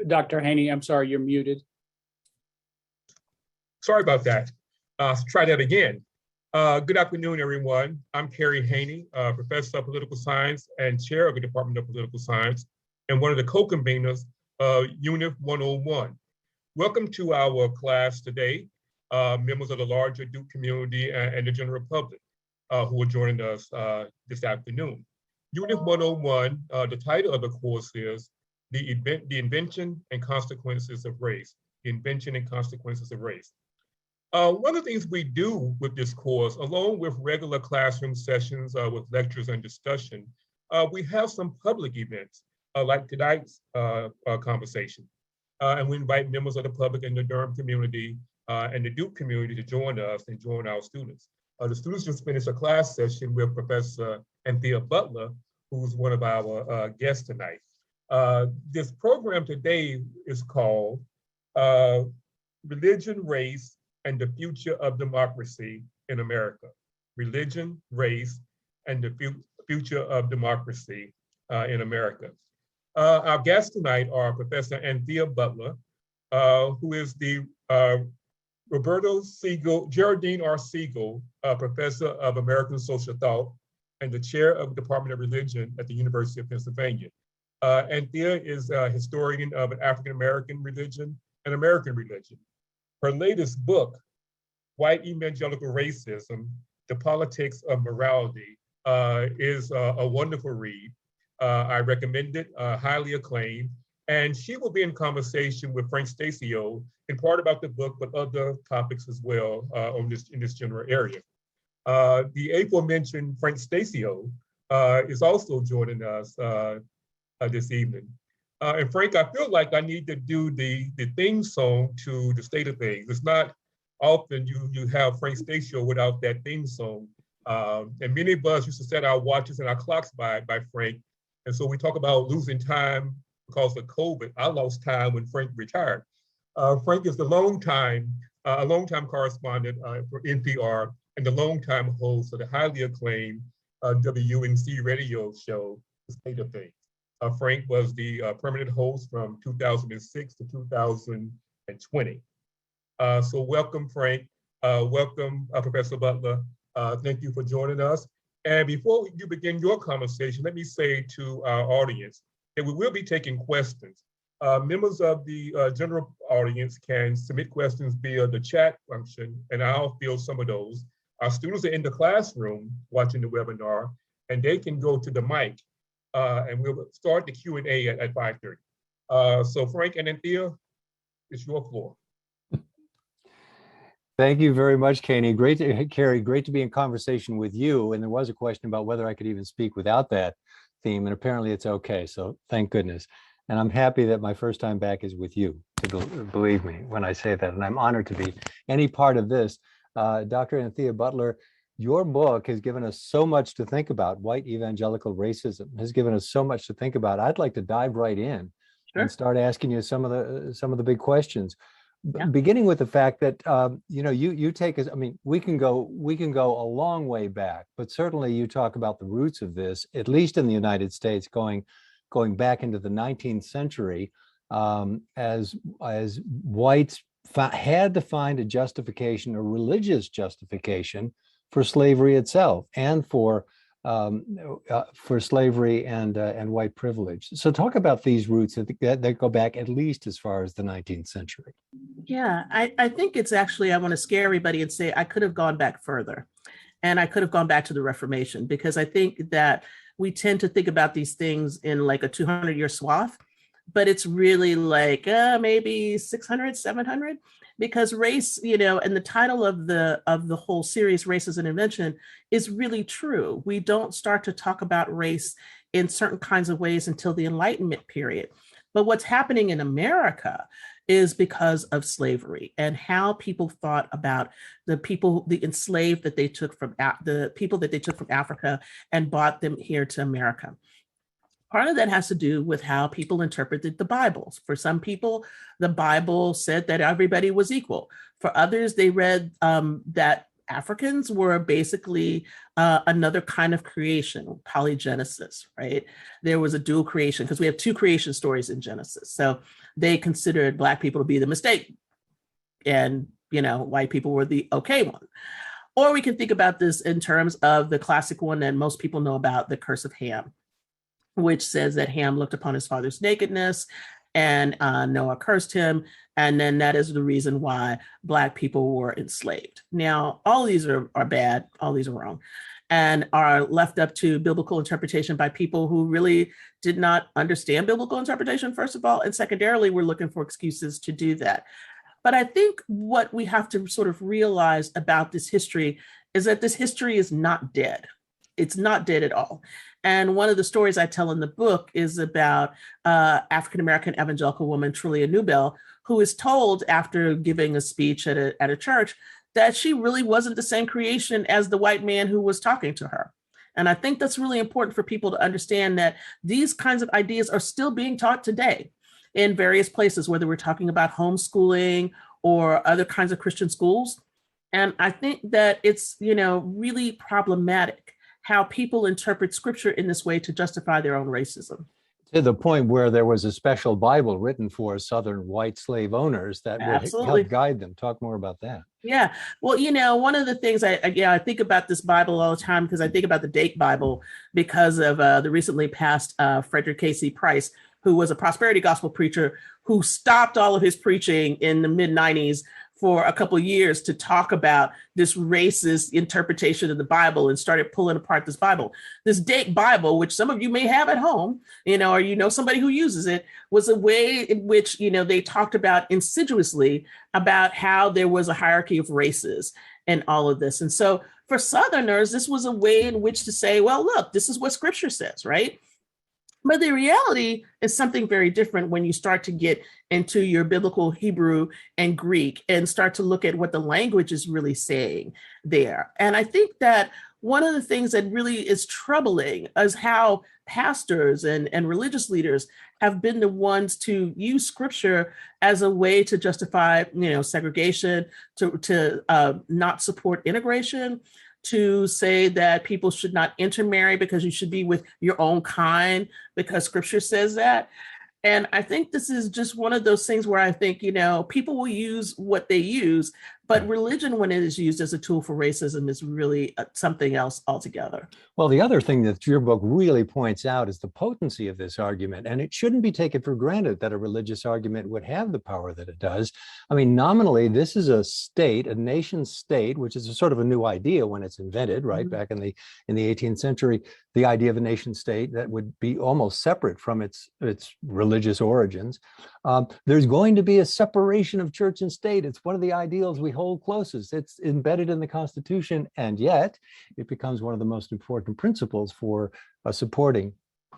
Dr. Haney, I'm sorry, you're muted. Sorry about that. Try that again. Good afternoon, everyone. I'm Kerry Haney, Professor of Political Science and Chair of the Department of Political Science, and one of the co-conveners of UNIV101. Welcome to our class today, members of the larger Duke community and the general public who are joining us this afternoon. UNIV101, the title of the course is The Invention and Consequences of Race. The Invention and Consequences of Race. One of the things we do with this course, along with regular classroom sessions with lectures and discussion, we have some public events like tonight's conversation. And we invite members of the public and the Durham community and the Duke community to join us and join our students. The students just finished a class session with Professor Anthea Butler, who's one of our guests tonight. This program today is called Religion, Race, and the Future of Democracy in America. Religion, Race, and the Future of Democracy in America. Our guests tonight are Professor Anthea Butler, who is the Geraldine R. Siegel Professor of American Social Thought and the Chair of the Department of Religion at the University of Pennsylvania. Anthea is a historian of African-American religion and American religion. Her latest book, White Evangelical Racism, The Politics of Morality, is a wonderful read. I recommend it, highly acclaimed. And she will be in conversation with Frank Stasio, in part about the book, but other topics as well in this general area. The aforementioned Frank Stasio is also joining us this evening. And Frank, I feel like I need to do the theme song to the State of Things. It's not often you have Frank Stasio without that theme song. And many of us used to set our watches and our clocks by Frank. And so we talk about losing time because of COVID. I lost time when Frank retired. Frank is a longtime correspondent for NPR and the longtime host of the highly acclaimed WUNC radio show, The State of Things. Frank was the permanent host from 2006 to 2020. So welcome, Frank. Welcome, Professor Butler. Thank you for joining us. And before you begin your conversation, let me say to our audience that we will be taking questions. Members of the general audience can submit questions via the chat function, and I'll field some of those. Our students are in the classroom watching the webinar, and they can go to the mic, and we'll start the Q&A at 5:30. So Frank and Anthea, it's your floor. Thank you very much, Kerry. Great to be in conversation with you. And there was a question about whether I could even speak without that theme, and apparently it's okay. So thank goodness. And I'm happy that my first time back is with you, believe me when I say that. And I'm honored to be any part of this. Dr. Anthea Butler, your book has given us so much to think about. White Evangelical Racism has given us so much to think about. I'd like to dive right in and start asking you some of the big questions. Yeah. Beginning with the fact that you take us. I mean, we can go a long way back, but certainly you talk about the roots of this, at least in the United States, going back into the 19th century, as whites had to find a justification, a religious justification for slavery itself and for slavery and white privilege. So talk about these roots that go back at least as far as the 19th century. Yeah, I think it's actually, I want to scare everybody and say I could have gone back further. And I could have gone back to the Reformation, because I think that we tend to think about these things in like a 200-year swath, but it's really like maybe 600, 700. Because race, and the title of the whole series, Race as an Invention, is really true. We don't start to talk about race in certain kinds of ways until the Enlightenment period. But what's happening in America is because of slavery and how people thought about the enslaved that they took from the people that they took from Africa and brought them here to America. Part of that has to do with how people interpreted the Bibles. For some people, the Bible said that everybody was equal. For others, they read that Africans were basically another kind of creation, polygenesis, right? There was a dual creation because we have two creation stories in Genesis. So they considered Black people to be the mistake, and white people were the okay one. Or we can think about this in terms of the classic one that most people know about, the curse of Ham, which says that Ham looked upon his father's nakedness and Noah cursed him. And then that is the reason why Black people were enslaved. Now, all of these are bad, all these are wrong, and are left up to biblical interpretation by people who really did not understand biblical interpretation, first of all, and secondarily, we're looking for excuses to do that. But I think what we have to sort of realize about this history is that this history is not dead. It's not dead at all. And one of the stories I tell in the book is about African-American evangelical woman, Trillia Newbell, who is told after giving a speech at a church that she really wasn't the same creation as the white man who was talking to her. And I think that's really important for people to understand that these kinds of ideas are still being taught today in various places, whether we're talking about homeschooling or other kinds of Christian schools. And I think that it's, really problematic how people interpret scripture in this way to justify their own racism. To the point where there was a special Bible written for Southern white slave owners that would Absolutely. help guide them. Talk more about that. Yeah. Well, one of the things I think about this Bible all the time, because I think about the Dake Bible because of the recently passed Frederick Casey Price, who was a prosperity gospel preacher who stopped all of his preaching in the mid-90s for a couple of years to talk about this racist interpretation of the Bible and started pulling apart this Bible. This Dake Bible, which some of you may have at home, or somebody who uses it, was a way in which, they talked about insidiously about how there was a hierarchy of races and all of this. And so for Southerners, this was a way in which to say, well, look, this is what scripture says, right? But the reality is something very different when you start to get into your biblical Hebrew and Greek and start to look at what the language is really saying there. And I think that one of the things that really is troubling is how pastors and religious leaders have been the ones to use scripture as a way to justify, segregation, to not support integration, to say that people should not intermarry because you should be with your own kind because scripture says that. And I think this is just one of those things where I think, people will use what they use, but religion, when it is used as a tool for racism, is really something else altogether. Well, the other thing that your book really points out is the potency of this argument, and it shouldn't be taken for granted that a religious argument would have the power that it does. I mean, nominally, this is a state, a nation state, which is a sort of a new idea when it's invented, right? Mm-hmm. Back in the 18th century, the idea of a nation state that would be almost separate from its religious origins. There's going to be a separation of church and state. It's one of the ideals we hold closest. It's embedded in the Constitution, and yet it becomes one of the most important principles for supporting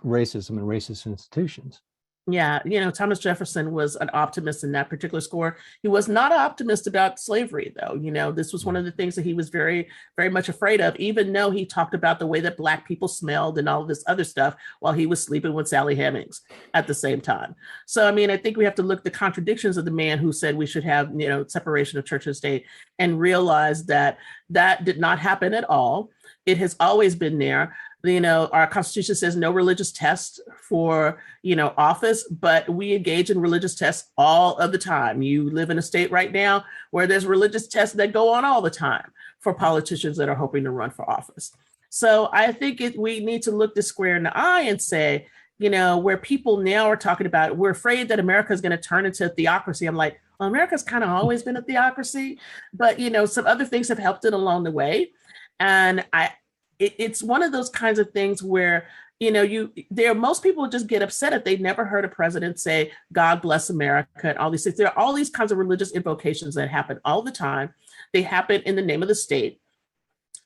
racism and racist institutions. Yeah, Thomas Jefferson was an optimist in that particular score. He was not an optimist about slavery, though. This was one of the things that he was very, very much afraid of, even though he talked about the way that Black people smelled and all of this other stuff while he was sleeping with Sally Hemings at the same time. So, I think we have to look at the contradictions of the man who said we should have, separation of church and state, and realize that that did not happen at all. It has always been there. Our Constitution says no religious test for, office, but we engage in religious tests all of the time. You live in a state right now where there's religious tests that go on all the time for politicians that are hoping to run for office. So I think we need to look this square in the eye and say, where people now are talking about, we're afraid that America is going to turn into a theocracy. I'm like, well, America's kind of always been a theocracy, but, some other things have helped it along the way. And it's one of those kinds of things where, most people just get upset if they never heard a president say, God bless America and all these things. There are all these kinds of religious invocations that happen all the time. They happen in the name of the state.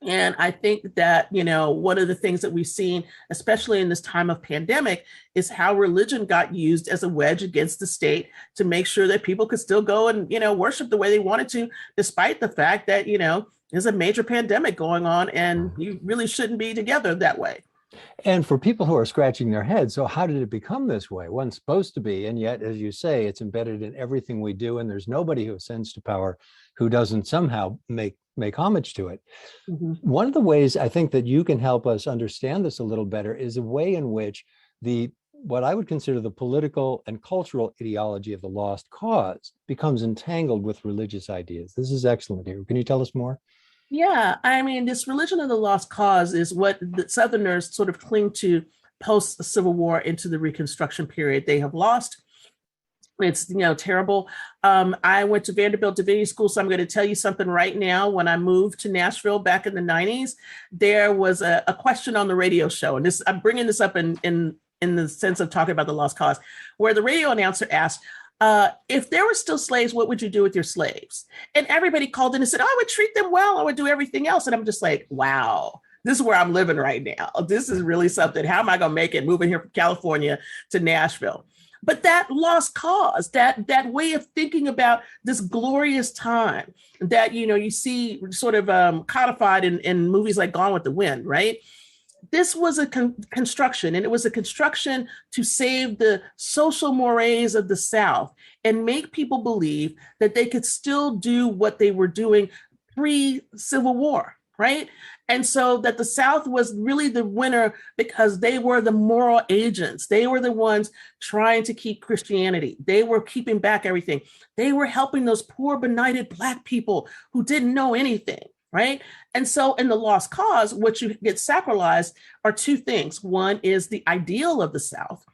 And I think that, one of the things that we've seen, especially in this time of pandemic, is how religion got used as a wedge against the state to make sure that people could still go and, worship the way they wanted to, despite the fact that, there's a major pandemic going on and you really shouldn't be together that way. And for people who are scratching their heads, so how did it become this way? One's supposed to be, and yet, as you say, it's embedded in everything we do, and there's nobody who ascends to power who doesn't somehow make make homage to it. Mhm. One of the ways I think that you can help us understand this a little better is a way in which what I would consider the political and cultural ideology of the lost cause becomes entangled with religious ideas. This is excellent here. Can you tell us more? Yeah, I mean, this religion of the lost cause is what the Southerners sort of cling to post the Civil War into the Reconstruction period. They have lost. It's, terrible. I went to Vanderbilt Divinity School, so I'm going to tell you something right now. When I moved to Nashville back in the 90s, there was a question on the radio show, and this I'm bringing this up in the sense of talking about the lost cause, where the radio announcer asked, if there were still slaves, what would you do with your slaves? And everybody called in and said, oh, I would treat them well. I would do everything else. And I'm just like, wow, this is where I'm living right now. This is really something. How am I going to make it moving here from California to Nashville? But that lost cause, that way of thinking about this glorious time that, you see sort of codified in movies like Gone with the Wind, right? This was a construction, and it was a construction to save the social mores of the South and make people believe that they could still do what they were doing pre-Civil War, right? And so that the South was really the winner because they were the moral agents. They were the ones trying to keep Christianity. They were keeping back everything. They were helping those poor, benighted Black people who didn't know anything. Right. And so in the lost cause, what you get sacralized are two things. One is the ideal of the South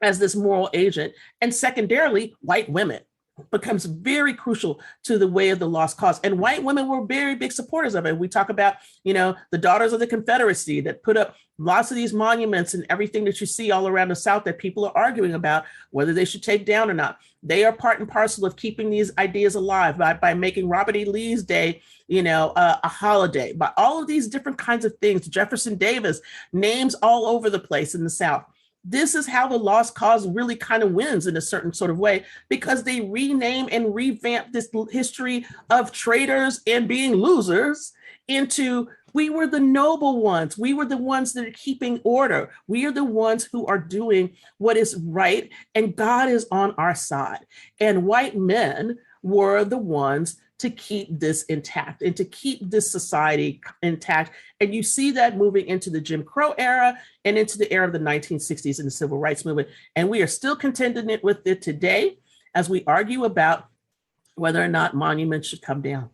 as this moral agent. And secondarily, white women becomes very crucial to the way of the lost cause. And white women were very big supporters of it. We talk about, the Daughters of the Confederacy that put up lots of these monuments and everything that you see all around the South that people are arguing about whether they should take down or not. They are part and parcel of keeping these ideas alive by making Robert E. Lee's Day, a holiday, by all of these different kinds of things. Jefferson Davis, names all over the place in the South. This is how the lost cause really kind of wins in a certain sort of way, because they rename and revamp this history of traitors and being losers into, we were the noble ones. We were the ones that are keeping order. We are the ones who are doing what is right, and God is on our side. And white men were the ones to keep this intact and to keep this society intact. And you see that moving into the Jim Crow era and into the era of the 1960s and the Civil Rights Movement. And we are still contending with it today as we argue about whether or not monuments should come down.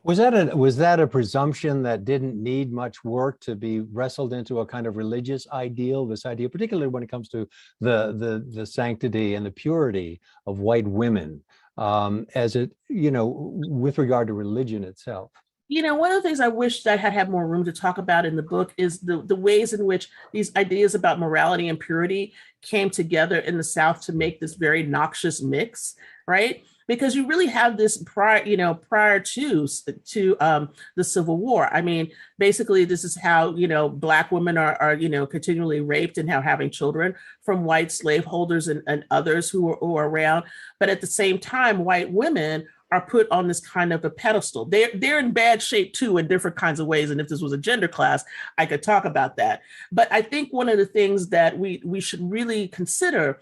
Was that a presumption that didn't need much work to be wrestled into a kind of religious ideal, this idea, particularly when it comes to the sanctity and the purity of white women, as it, with regard to religion itself? One of the things I wish I had more room to talk about in the book is the ways in which these ideas about morality and purity came together in the South to make this very noxious mix, right? Because you really have this prior to the Civil War. I mean, basically, this is how, Black women are continually raped and having children from white slaveholders and others who are around. But at the same time, white women are put on this kind of a pedestal. They're in bad shape too in different kinds of ways. And if this was a gender class, I could talk about that. But I think one of the things that we should really consider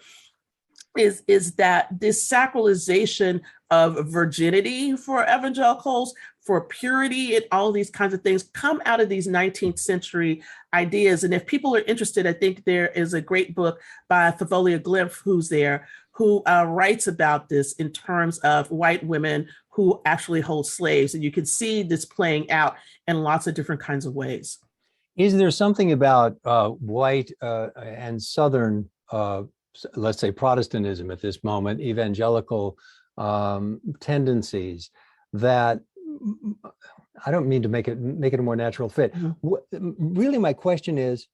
is that this sacralization of virginity for evangelicals, for purity and all these kinds of things come out of these 19th century ideas. And if people are interested, I think there is a great book by Favolia Glimpf, who writes about this in terms of white women who actually hold slaves. And you can see this playing out in lots of different kinds of ways. Is there something about white and Southern, let's say Protestantism at this moment, evangelical tendencies that, I don't mean to make it a more natural fit. Mm-hmm. Really, my question is,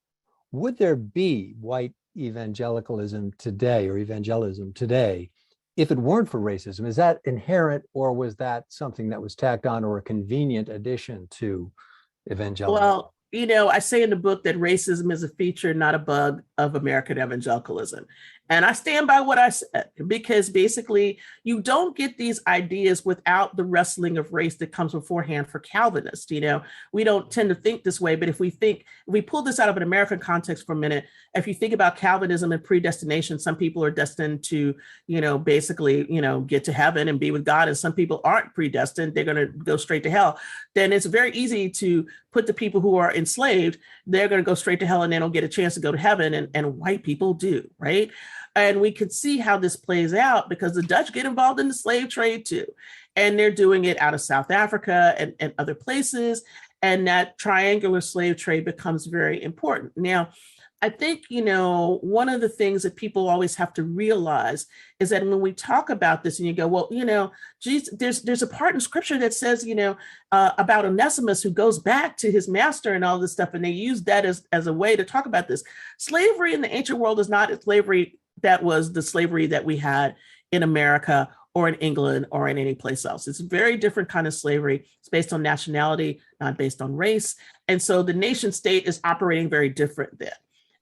would there be white evangelicalism today or evangelism today if it weren't for racism? Is that inherent, or was that something that was tacked on or a convenient addition to evangelicalism? Well, I say in the book that racism is a feature, not a bug, of American evangelicalism. And I stand by what I said, because basically you don't get these ideas without the wrestling of race that comes beforehand for Calvinists. We don't tend to think this way, but if we pull this out of an American context for a minute, if you think about Calvinism and predestination, some people are destined to, basically, get to heaven and be with God, and some people aren't predestined, they're going to go straight to hell. Then it's very easy to put the people who are enslaved, they're going to go straight to hell and they don't get a chance to go to heaven, and white people do, right? And we could see how this plays out because the Dutch get involved in the slave trade too. And they're doing it out of South Africa and other places. And that triangular slave trade becomes very important. Now, I think, one of the things that people always have to realize is that when we talk about this and you go, well, geez, there's a part in scripture that says, about Onesimus who goes back to his master and all this stuff. And they use that as a way to talk about this. Slavery in the ancient world is not a slavery that was the slavery that we had in America or in England or in any place else. It's a very different kind of slavery. It's based on nationality, not based on race. And so the nation state is operating very different then.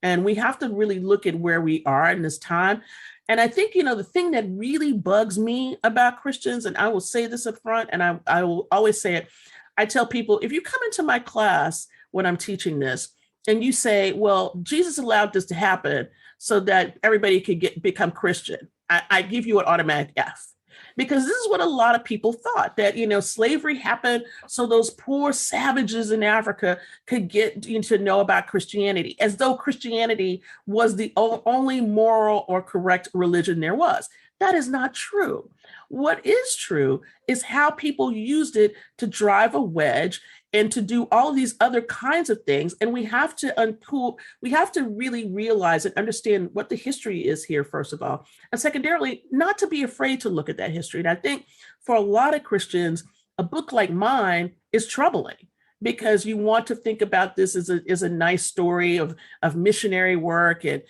And we have to really look at where we are in this time. And I think, the thing that really bugs me about Christians, and I will say this up front, and I will always say it, I tell people, if you come into my class when I'm teaching this, and you say, well, Jesus allowed this to happen so that everybody could become Christian, I give you an automatic F. Because this is what a lot of people thought, that, slavery happened so those poor savages in Africa could get to know about Christianity, as though Christianity was the only moral or correct religion there was. That is not true. What is true is how people used it to drive a wedge and to do all these other kinds of things. And we have to really realize and understand what the history is here, first of all. And secondarily, not to be afraid to look at that history. And I think for a lot of Christians, a book like mine is troubling because you want to think about this as a nice story of missionary work and,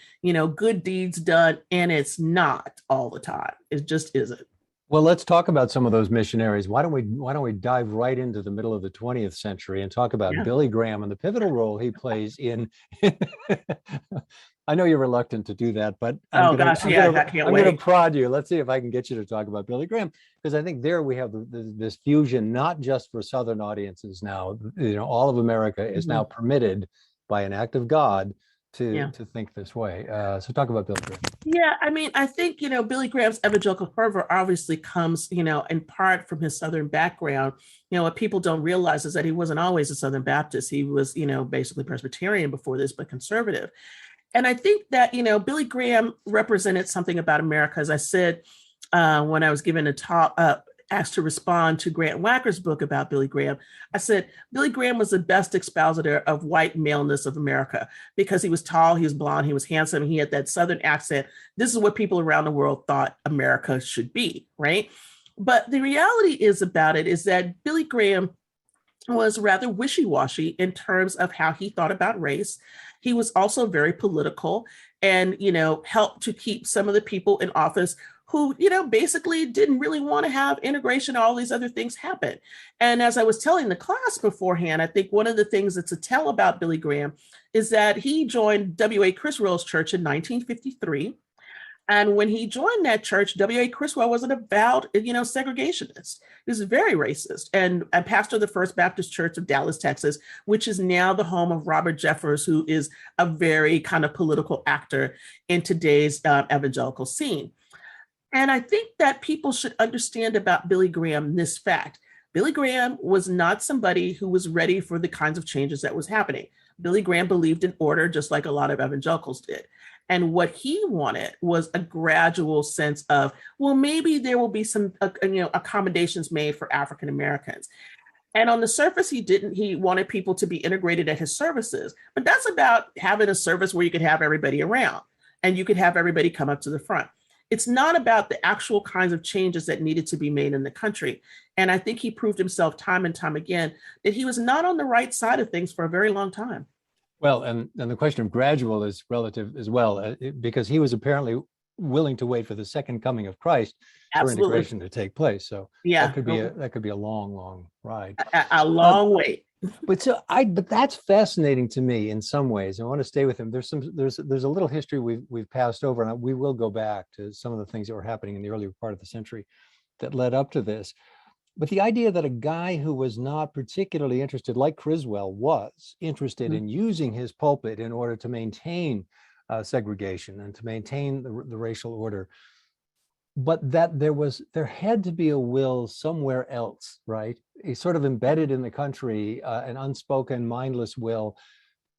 good deeds done. And it's not all the time. It just isn't. Well, let's talk about some of those missionaries. Why don't we dive right into the middle of the 20th century and talk about Billy Graham and the pivotal role he plays in. I know you're reluctant to do that, but I'm going to prod you. Let's see if I can get you to talk about Billy Graham, because I think there we have this fusion, not just for Southern audiences now. All of America is now permitted by an act of God to think this way. So talk about Billy Graham. Yeah, I think, Billy Graham's evangelical fervor obviously comes, in part from his Southern background. What people don't realize is that he wasn't always a Southern Baptist. He was, basically Presbyterian before this, but conservative. And I think that, Billy Graham represented something about America. As I said, when I was given a talk, asked to respond to Grant Wacker's book about Billy Graham, I said, Billy Graham was the best expositor of white maleness of America because he was tall, he was blonde, he was handsome, he had that Southern accent. This is what people around the world thought America should be, right? But the reality is that Billy Graham was rather wishy-washy in terms of how he thought about race. He was also very political and, helped to keep some of the people in office who, basically didn't really want to have integration, all these other things happen. And as I was telling the class beforehand, I think one of the things that's a tell about Billy Graham is that he joined W.A. Criswell's church in 1953. And when he joined that church, W.A. Criswell was an avowed, segregationist. He was very racist and pastor of the First Baptist Church of Dallas, Texas, which is now the home of Robert Jeffers, who is a very kind of political actor in today's evangelical scene. And I think that people should understand about Billy Graham this fact. Billy Graham was not somebody who was ready for the kinds of changes that was happening. Billy Graham believed in order, just like a lot of evangelicals did. And what he wanted was a gradual sense of, well, maybe there will be some, accommodations made for African Americans. And on the surface, he wanted people to be integrated at his services. But that's about having a service where you could have everybody around and you could have everybody come up to the front. It's not about the actual kinds of changes that needed to be made in the country. And I think he proved himself time and time again that he was not on the right side of things for a very long time. Well, and the question of gradual is relative as well, because he was apparently willing to wait for the second coming of Christ for Absolutely. integration to take place. So Yeah. that could be a long, long ride. A long wait. But that's fascinating to me in some ways. I want to stay with him. There's a little history we've passed over, and we will go back to some of the things that were happening in the earlier part of the century that led up to this. But the idea that a guy who was not particularly interested, like Criswell was interested in using his pulpit in order to maintain segregation and to maintain the racial order, but that there had to be a will somewhere else, right? He's sort of embedded in the country, an unspoken, mindless will.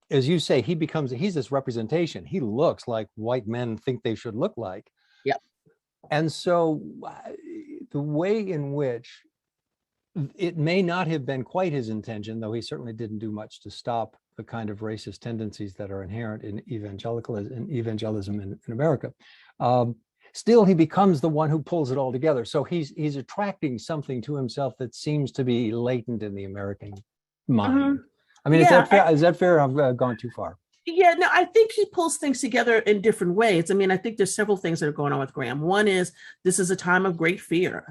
As you say, he's this representation. He looks like white men think they should look like. Yeah. And so the way in which it may not have been quite his intention, though he certainly didn't do much to stop the kind of racist tendencies that are inherent in evangelism in America. Still, he becomes the one who pulls it all together. So he's attracting something to himself that seems to be latent in the American mind. I mean, is that fair? I've gone too far. Yeah, no, I think he pulls things together in different ways. I mean, I think there's several things that are going on with Graham. One is this is a time of great fear.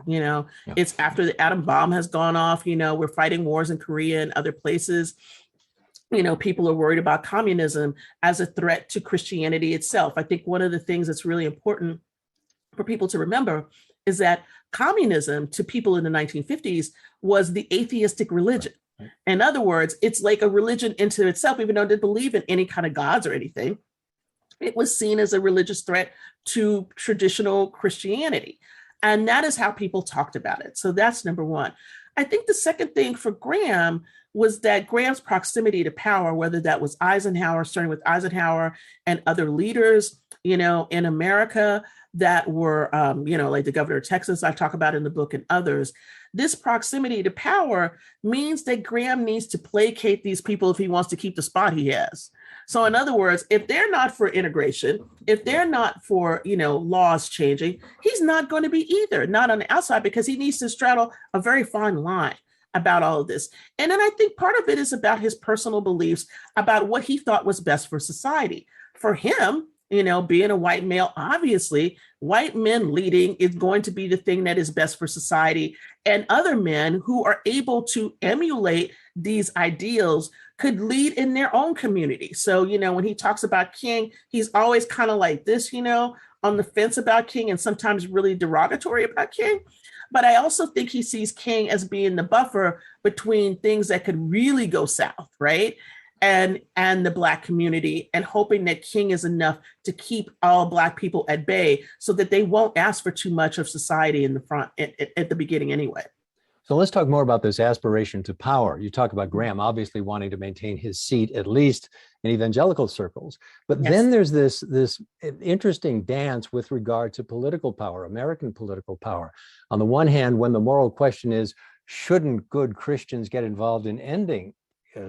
It's after the atom bomb has gone off. We're fighting wars in Korea and other places. People are worried about communism as a threat to Christianity itself. I think one of the things that's really important for people to remember is that communism to people in the 1950s was the atheistic religion. Right. In other words, it's like a religion into itself, even though it didn't believe in any kind of gods or anything. It was seen as a religious threat to traditional Christianity. And that is how people talked about it. So that's number one. I think the second thing for Graham was that Graham's proximity to power, whether that was Eisenhower, starting with Eisenhower and other leaders, in America that were, like the governor of Texas, I talk about in the book, and others. This proximity to power means that Graham needs to placate these people if he wants to keep the spot he has. So in other words, if they're not for integration, if they're not for, laws changing, he's not going to be either, not on the outside, because he needs to straddle a very fine line about all of this. And then I think part of it is about his personal beliefs about what he thought was best for society. For him, being a white male, obviously, white men leading is going to be the thing that is best for society. And other men who are able to emulate these ideals could lead in their own community. So, when he talks about King, he's always kind of like this, on the fence about King and sometimes really derogatory about King. But I also think he sees King as being the buffer between things that could really go south, right? And the Black community, and hoping that King is enough to keep all Black people at bay so that they won't ask for too much of society in the front at the beginning anyway. So let's talk more about this aspiration to power. You talk about Graham obviously wanting to maintain his seat, at least in evangelical circles. But then there's this interesting dance with regard to political power, American political power. On the one hand, when the moral question is, shouldn't good Christians get involved in ending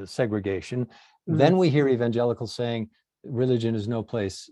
segregation, then we hear evangelicals saying religion is no place,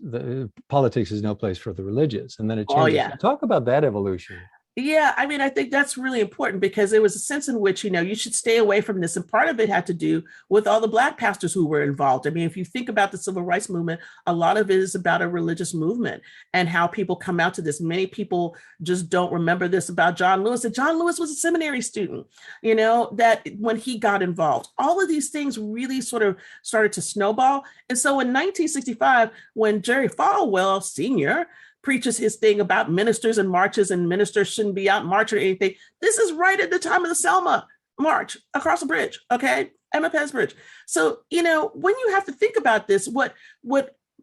politics is no place for the religious, and then it changes. Oh, yeah. Talk about that evolution. Yeah, I mean, I think that's really important because there was a sense in which, you should stay away from this. And part of it had to do with all the Black pastors who were involved. I mean, if you think about the civil rights movement, a lot of it is about a religious movement and how people come out to this. Many people just don't remember this about John Lewis. And John Lewis was a seminary student, that when he got involved, all of these things really sort of started to snowball. And so in 1965, when Jerry Falwell Sr. preaches his thing about ministers and marches and ministers shouldn't be out marching or anything. This is right at the time of the Selma March across the bridge, okay? Emma Pez Bridge. So, when you have to think about this, what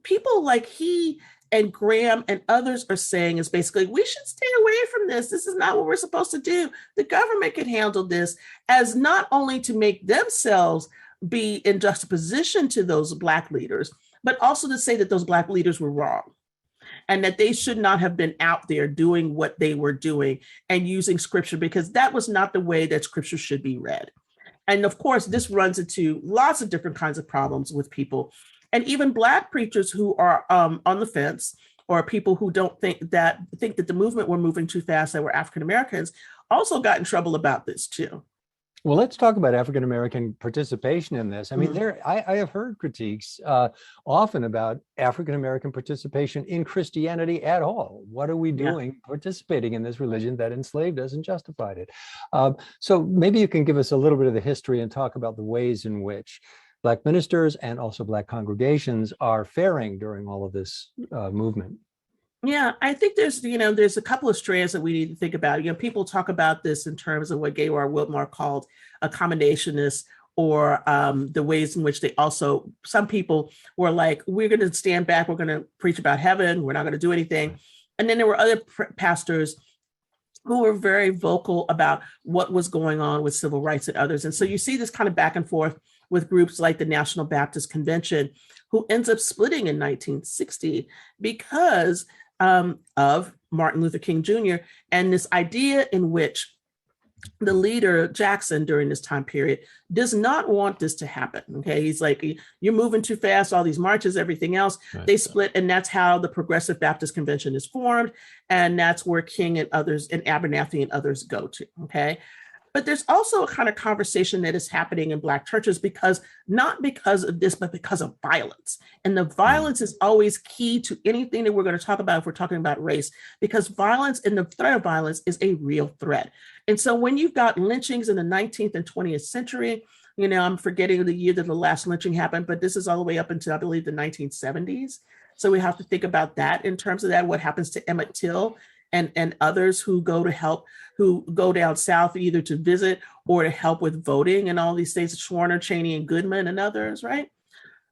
people like he and Graham and others are saying is basically, we should stay away from this. This is not what we're supposed to do. The government can handle this, as not only to make themselves be in juxtaposition to those Black leaders, but also to say that those Black leaders were wrong, and that they should not have been out there doing what they were doing and using scripture, because that was not the way that scripture should be read. And of course, this runs into lots of different kinds of problems with people. And even Black preachers who are on the fence, or people who don't think that the movement were moving too fast, that were African Americans, also got in trouble about this too. Well, let's talk about African-American participation in this. I mean, Mhm. I have heard critiques often about African-American participation in Christianity at all. What are we Yeah. doing participating in this religion that enslaved us and justified it? So maybe you can give us a little bit of the history and talk about the ways in which Black ministers and also Black congregations are faring during all of this movement. Yeah, I think there's a couple of strands that we need to think about. People talk about this in terms of what Gaywar Whitmore called accommodationist, or the ways in which some people were like, we're going to stand back, we're going to preach about heaven, we're not going to do anything. And then there were other pastors who were very vocal about what was going on with civil rights and others. And so you see this kind of back and forth with groups like the National Baptist Convention, who ends up splitting in 1960 because of Martin Luther King Jr. and this idea in which the leader, Jackson, during this time period, does not want this to happen. Okay, he's like, you're moving too fast, all these marches, everything else. Right. They split, and that's how the Progressive Baptist Convention is formed. And that's where King and others, and Abernathy and others go to. Okay. But there's also a kind of conversation that is happening in Black churches not because of this, but because of violence. And the violence is always key to anything that we're going to talk about if we're talking about race, because violence and the threat of violence is a real threat. And so when you've got lynchings in the 19th and 20th century, I'm forgetting the year that the last lynching happened, but this is all the way up until, I believe, the 1970s. So we have to think about that in terms of that, what happens to Emmett Till and others who go down south either to visit or to help with voting and all these things, Schwerner, Cheney, and Goodman and others, right?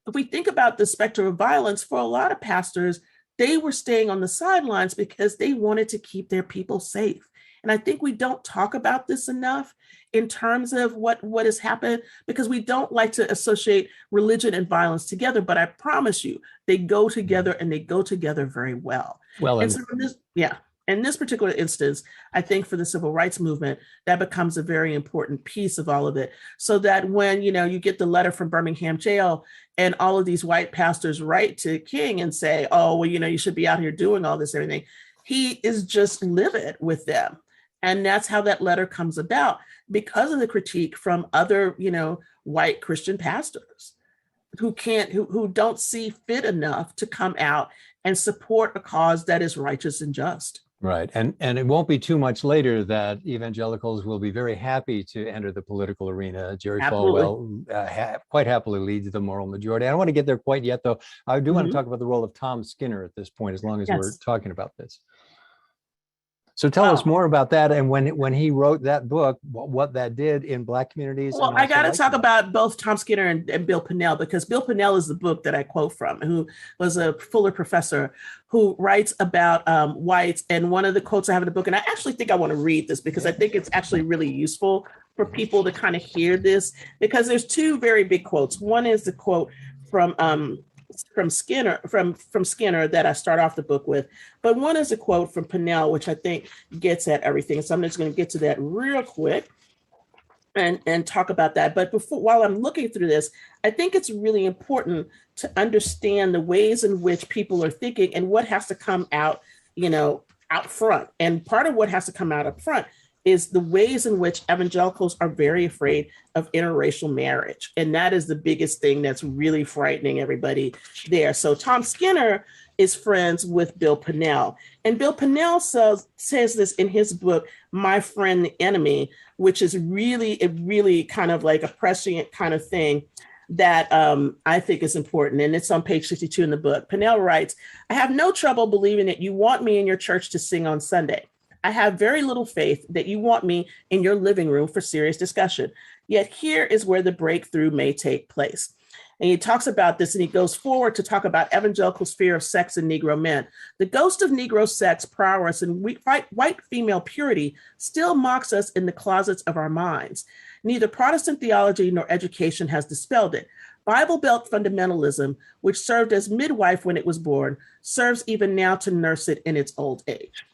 If we think about the specter of violence, for a lot of pastors, they were staying on the sidelines because they wanted to keep their people safe. And I think we don't talk about this enough in terms of what has happened, because we don't like to associate religion and violence together. But I promise you, they go together, and they go together very well. And so in this particular instance, I think for the civil rights movement, that becomes a very important piece of all of it. So that when, you get the letter from Birmingham jail and all of these white pastors write to King and say, oh, well, you should be out here doing all this, everything. He is just livid with them. And that's how that letter comes about, because of the critique from other, white Christian pastors who don't see fit enough to come out and support a cause that is righteous and just. Right. And it won't be too much later that evangelicals will be very happy to enter the political arena. Jerry Falwell quite happily leads the moral majority. I don't want to get there quite yet, though. I do want to talk about the role of Tom Skinner at this point, as long as we're talking about this. So tell us more about that, and when he wrote that book, what that did in Black communities. Well, I got to talk about both Tom Skinner and Bill Pinnell, because Bill Pinnell is the book that I quote from, who was a Fuller professor who writes about whites. And one of the quotes I have in the book, and I actually think I want to read this because I think it's actually really useful for people to kind of hear this, because there's two very big quotes. One is the quote from Skinner that I start off the book with, but one is a quote from Pinnell, which I think gets at everything. So I'm just going to get to that real quick and talk about that. But while I'm looking through this, I think it's really important to understand the ways in which people are thinking and what has to come out, out front. And part of what has to come out up front is the ways in which evangelicals are very afraid of interracial marriage. And that is the biggest thing that's really frightening everybody there. So Tom Skinner is friends with Bill Pinnell. And Bill Pinnell says this in his book, My Friend the Enemy, which is really kind of like a prescient kind of thing that I think is important. And it's on page 62 in the book. Pinnell writes, I have no trouble believing that you want me in your church to sing on Sunday. I have very little faith that you want me in your living room for serious discussion. Yet here is where the breakthrough may take place. And he talks about this, and he goes forward to talk about evangelicals' fear of sex and Negro men. The ghost of Negro sex, prowess, and white female purity still mocks us in the closets of our minds. Neither Protestant theology nor education has dispelled it. Bible Belt fundamentalism, which served as midwife when it was born, serves even now to nurse it in its old age.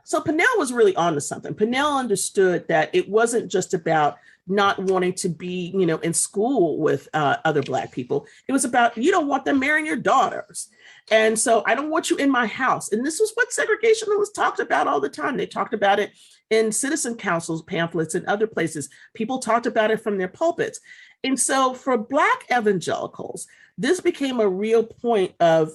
So Pinnell was really onto something. Pinnell understood that it wasn't just about not wanting to be, in school with other Black people. It was about, you don't want them marrying your daughters. And so I don't want you in my house. And this was what segregation was talked about all the time. They talked about it in citizen councils, pamphlets, and other places. People talked about it from their pulpits. And so for Black evangelicals, this became a real point of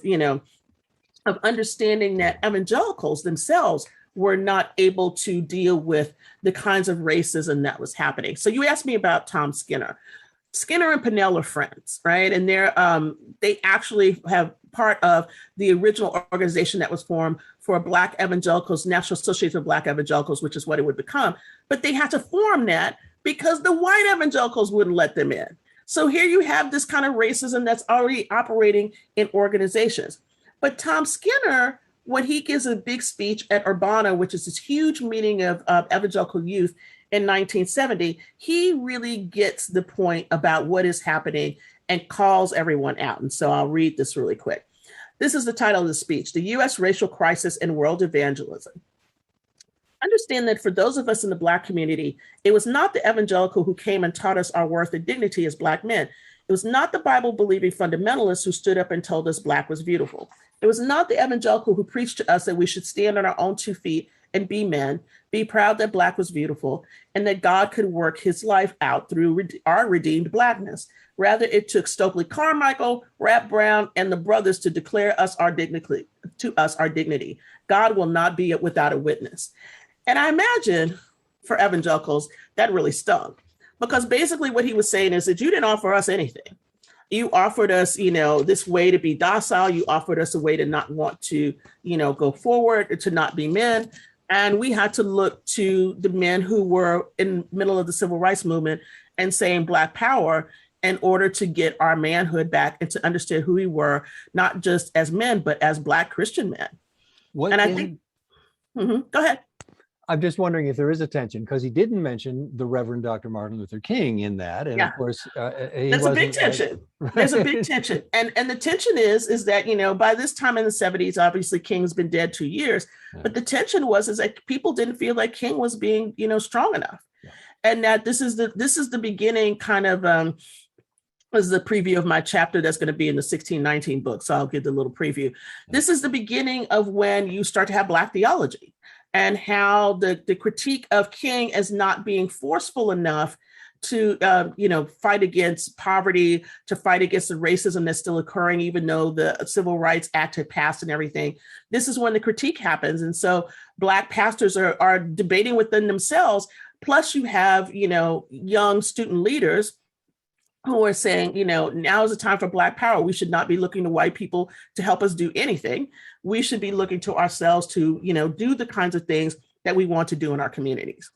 understanding that evangelicals themselves were not able to deal with the kinds of racism that was happening. So you asked me about Tom Skinner. Skinner and Pinnell are friends, right? And they actually have part of the original organization that was formed for Black Evangelicals, National Association of Black Evangelicals, which is what it would become. But they had to form that because the white evangelicals wouldn't let them in. So here you have this kind of racism that's already operating in organizations. But Tom Skinner, when he gives a big speech at Urbana, which is this huge meeting of evangelical youth in 1970, he really gets the point about what is happening and calls everyone out. And so I'll read this really quick. This is the title of the speech, The U.S. Racial Crisis and World Evangelism. Understand that for those of us in the Black community, it was not the evangelical who came and taught us our worth and dignity as Black men. It was not the Bible-believing fundamentalists who stood up and told us Black was beautiful. It was not the evangelical who preached to us that we should stand on our own 2 feet and be men, be proud that Black was beautiful, and that God could work his life out through our redeemed Blackness. Rather, it took Stokely Carmichael, Rap Brown, and the brothers to declare us our dignity. God will not be without a witness. And I imagine for evangelicals, that really stung, because basically what he was saying is that you didn't offer us anything. You offered us, this way to be docile. You offered us a way to not want to, go forward, or to not be men. And we had to look to the men who were in the middle of the civil rights movement and saying Black power in order to get our manhood back and to understand who we were, not just as men, but as Black Christian men. I think, go ahead. I'm just wondering if there is a tension, because he didn't mention the Reverend Dr. Martin Luther King in that. And of course, there's a big tension. There's a big tension. And the tension is that, by this time in the 70s, obviously King's been dead 2 years, but the tension is that people didn't feel like King was being, strong enough. Yeah. And that this is the beginning kind of, this is the preview of my chapter that's going to be in the 1619 book. So I'll give the little preview. Yeah. This is the beginning of when you start to have Black theology, and how the critique of King as not being forceful enough to, fight against poverty, to fight against the racism that's still occurring, even though the Civil Rights Act had passed and everything. This is when the critique happens. And so Black pastors are debating within themselves. Plus you have, young student leaders who are saying, now is the time for Black power. We should not be looking to white people to help us do anything. We should be looking to ourselves to, do the kinds of things that we want to do in our communities.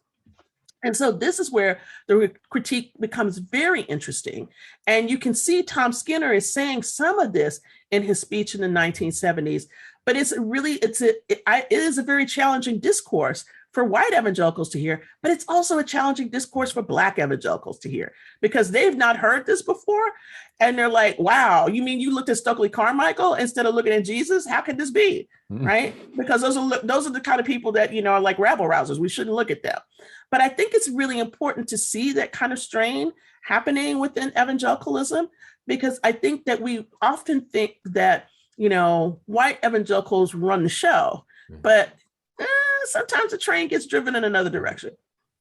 And so this is where the critique becomes very interesting. And you can see Tom Skinner is saying some of this in his speech in the 1970s, but it is a very challenging discourse for white evangelicals to hear, but it's also a challenging discourse for Black evangelicals to hear, because they've not heard this before. And they're like, wow, you mean you looked at Stokely Carmichael instead of looking at Jesus? How could this be? Right? Because those are the kind of people that, are like rabble rousers. We shouldn't look at them. But I think it's really important to see that kind of strain happening within evangelicalism, because I think that we often think that, white evangelicals run the show, but sometimes the train gets driven in another direction.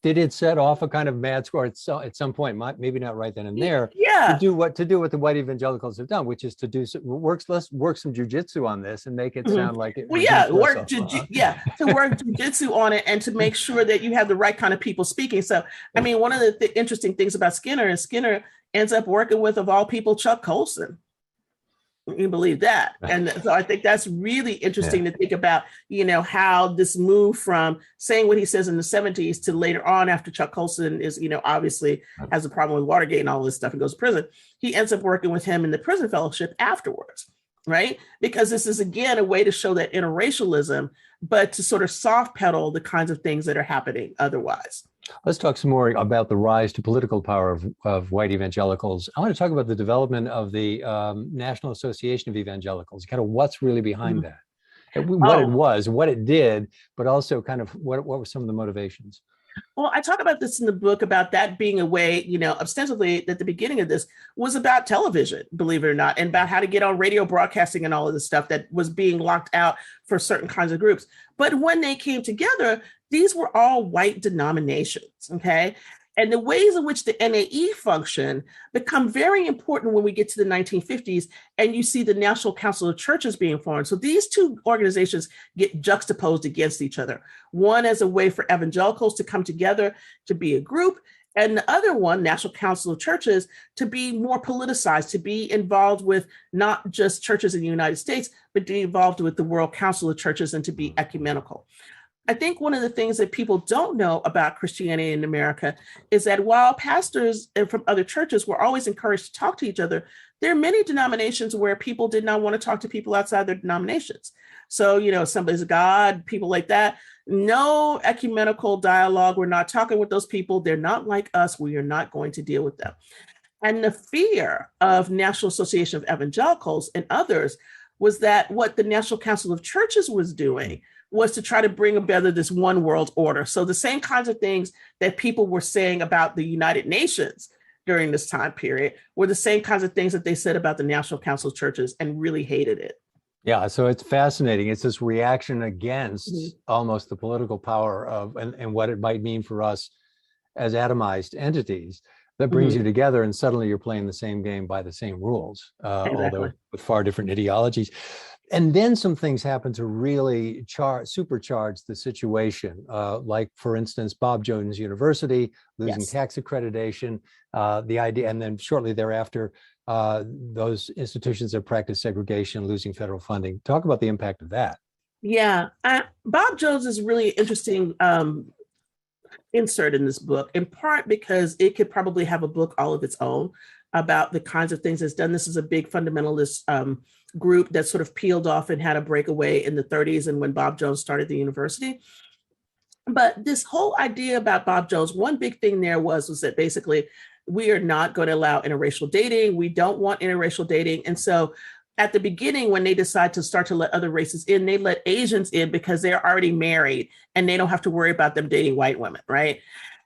Did it set off a kind of mad score at some point, maybe not right then and there, to do what the white evangelicals have done, which is to work some jujitsu on this and make it sound like it. To work jujitsu on it and to make sure that you have the right kind of people speaking. So, I mean, one of the interesting things about Skinner is Skinner ends up working with, of all people, Chuck Colson. You believe that. And so I think that's really interesting to think about, how this move from saying what he says in the 70s to later on, after Chuck Colson is, obviously has a problem with Watergate and all this stuff and goes to prison. He ends up working with him in the prison fellowship afterwards, right? Because this is, again, a way to show that interracialism, but to sort of soft pedal the kinds of things that are happening otherwise. Let's talk some more about the rise to political power of white evangelicals. I want to talk about the development of the National Association of Evangelicals, kind of what's really behind that. what it Oh. was, what it did, but also kind of what were some of the motivations? Well, I talk about this in the book about that being a way, ostensibly at the beginning of this was about television, believe it or not, and about how to get on radio broadcasting and all of this stuff that was being locked out for certain kinds of groups. But when they came together, these were all white denominations, okay? And the ways in which the NAE function become very important when we get to the 1950s and you see the National Council of Churches being formed. So these two organizations get juxtaposed against each other. One as a way for evangelicals to come together to be a group, and the other one, National Council of Churches, to be more politicized, to be involved with not just churches in the United States, but to be involved with the World Council of Churches and to be ecumenical. I think one of the things that people don't know about Christianity in America is that while pastors from other churches were always encouraged to talk to each other, there are many denominations where people did not want to talk to people outside their denominations. So, Assemblies of God, people like that, no ecumenical dialogue. We're not talking with those people. They're not like us. We are not going to deal with them. And the fear of National Association of Evangelicals and others was that what the National Council of Churches was doing was to try to bring together this one world order. So the same kinds of things that people were saying about the United Nations during this time period were the same kinds of things that they said about the National Council of Churches and really hated it. Yeah, so it's fascinating. It's this reaction against almost the political power of and what it might mean for us as atomized entities that brings you together, and suddenly you're playing the same game by the same rules, although with far different ideologies. And then some things happen to really supercharge the situation. Like, for instance, Bob Jones University losing tax accreditation, the idea, and then shortly thereafter, those institutions that practice segregation losing federal funding. Talk about the impact of that. Yeah, Bob Jones is really interesting insert in this book, in part because it could probably have a book all of its own about the kinds of things it's done. This is a big fundamentalist group that sort of peeled off and had a breakaway in the 30s and when Bob Jones started the university. But this whole idea about Bob Jones, one big thing there was that basically we are not going to allow interracial dating. We don't want interracial dating. And so at the beginning, when they decide to start to let other races in, they let Asians in because they're already married and they don't have to worry about them dating white women, right?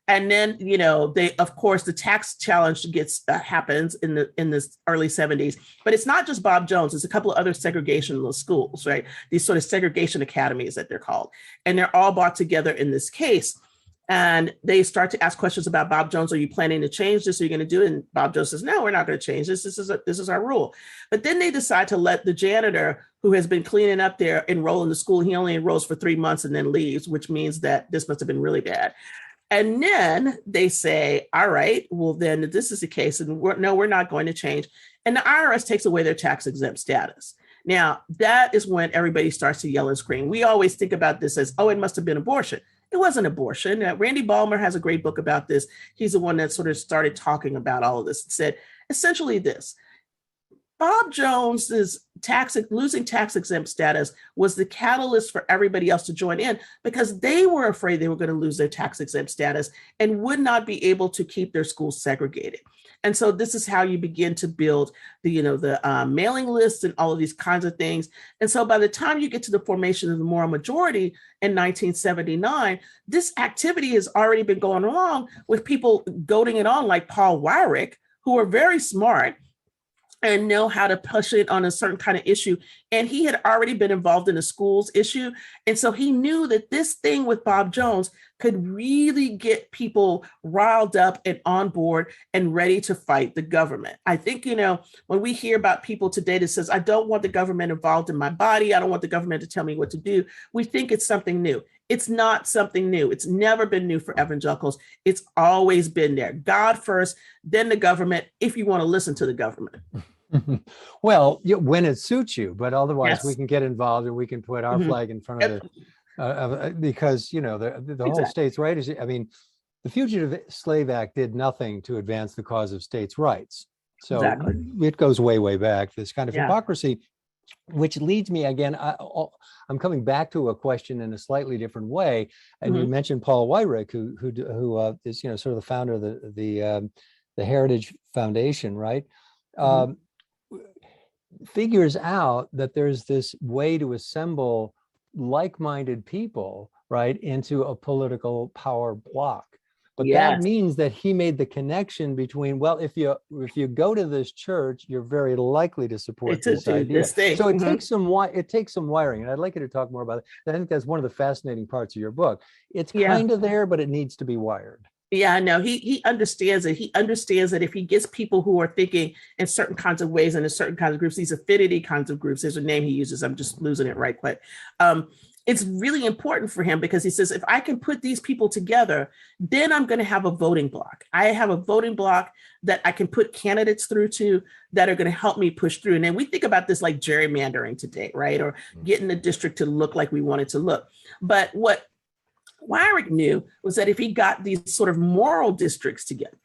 And then, they, of course, the tax challenge happens in the early 70s. But it's not just Bob Jones. It's a couple of other segregational schools, right? These sort of segregation academies that they're called. And they're all brought together in this case. And they start to ask questions about Bob Jones. Are you planning to change this? Are you going to do it? And Bob Jones says, no, we're not going to change this. This is our rule. But then they decide to let the janitor who has been cleaning up there enroll in the school. He only enrolls for 3 months and then leaves, which means that this must have been really bad. And then they say, all right, well, then if this is the case, and we're not going to change. And the IRS takes away their tax exempt status. Now, that is when everybody starts to yell and scream. We always think about this as, oh, it must have been abortion. It wasn't abortion. Randy Ballmer has a great book about this. He's the one that sort of started talking about all of this and said essentially this: Bob Jones's losing tax exempt status was the catalyst for everybody else to join in because they were afraid they were going to lose their tax exempt status and would not be able to keep their schools segregated. And so this is how you begin to build the mailing lists and all of these kinds of things. And so by the time you get to the formation of the moral majority in 1979, this activity has already been going along with people goading it on, like Paul Weyrich, who are very smart and know how to push it on a certain kind of issue. And he had already been involved in the schools issue. And so he knew that this thing with Bob Jones could really get people riled up and on board and ready to fight the government. I think, when we hear about people today that says, I don't want the government involved in my body, I don't want the government to tell me what to do, we think it's something new. It's not something new. It's never been new for evangelicals. It's always been there. God first, then the government, if you want to listen to the government. Well, when it suits you, but otherwise we can get involved and we can put our flag in front of it because, the whole states' rights. I mean, the Fugitive Slave Act did nothing to advance the cause of states' rights. So it goes way, way back, this kind of hypocrisy, which leads me again, I'm coming back to a question in a slightly different way. And you mentioned Paul Weyrich, who is, sort of the founder of the Heritage Foundation, right? Figures out that there's this way to assemble like-minded people, right, into a political power block. But Yes. that means that he made the connection between, well, if you go to this church, you're very likely to support this idea. This thing. So it takes some wiring, and I'd like you to talk more about it. I think that's one of the fascinating parts of your book. It's kind of there, but it needs to be wired. Yeah, no, he understands it. He understands that if he gets people who are thinking in certain kinds of ways and in certain kinds of groups, these affinity kinds of groups, there's a name he uses, I'm just losing it right quick. It's really important for him because he says, if I can put these people together, then I'm going to have a voting block. I have a voting block that I can put candidates through to that are going to help me push through. And then we think about this like gerrymandering today, right? Or getting the district to look like we want it to look. But what Wyrick knew was that if he got these sort of moral districts together,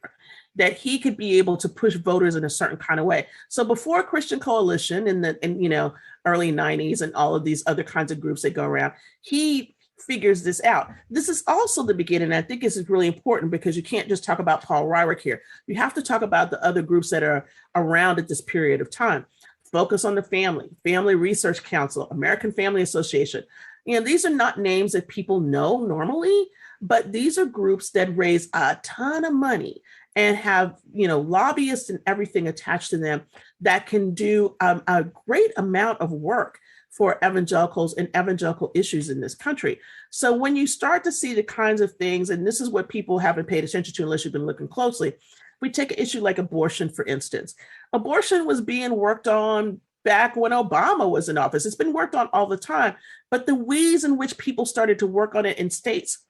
that he could be able to push voters in a certain kind of way. So before Christian Coalition in the early 90s and all of these other kinds of groups that go around, he figures this out. This is also the beginning. I think this is really important because you can't just talk about Paul Wyrick here. You have to talk about the other groups that are around at this period of time. Focus on the Family Research Council, American Family Association. These are not names that people know normally, but these are groups that raise a ton of money and have, lobbyists and everything attached to them that can do a great amount of work for evangelicals and evangelical issues in this country. So when you start to see the kinds of things, and this is what people haven't paid attention to unless you've been looking closely, we take an issue like abortion, for instance. Abortion was being worked on back when Obama was in office. It's been worked on all the time, but the ways in which people started to work on it in states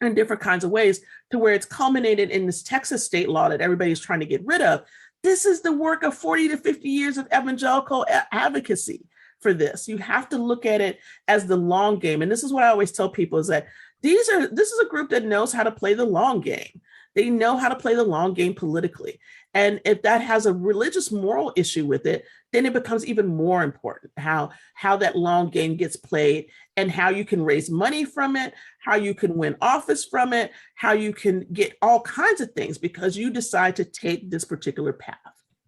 in different kinds of ways to where it's culminated in this Texas state law that everybody's trying to get rid of. This is the work of 40 to 50 years of evangelical advocacy for this. You have to look at it as the long game. And this is what I always tell people is that this is a group that knows how to play the long game. They know how to play the long game politically. And if that has a religious moral issue with it, then it becomes even more important how that long game gets played and how you can raise money from it, how you can win office from it, how you can get all kinds of things because you decide to take this particular path.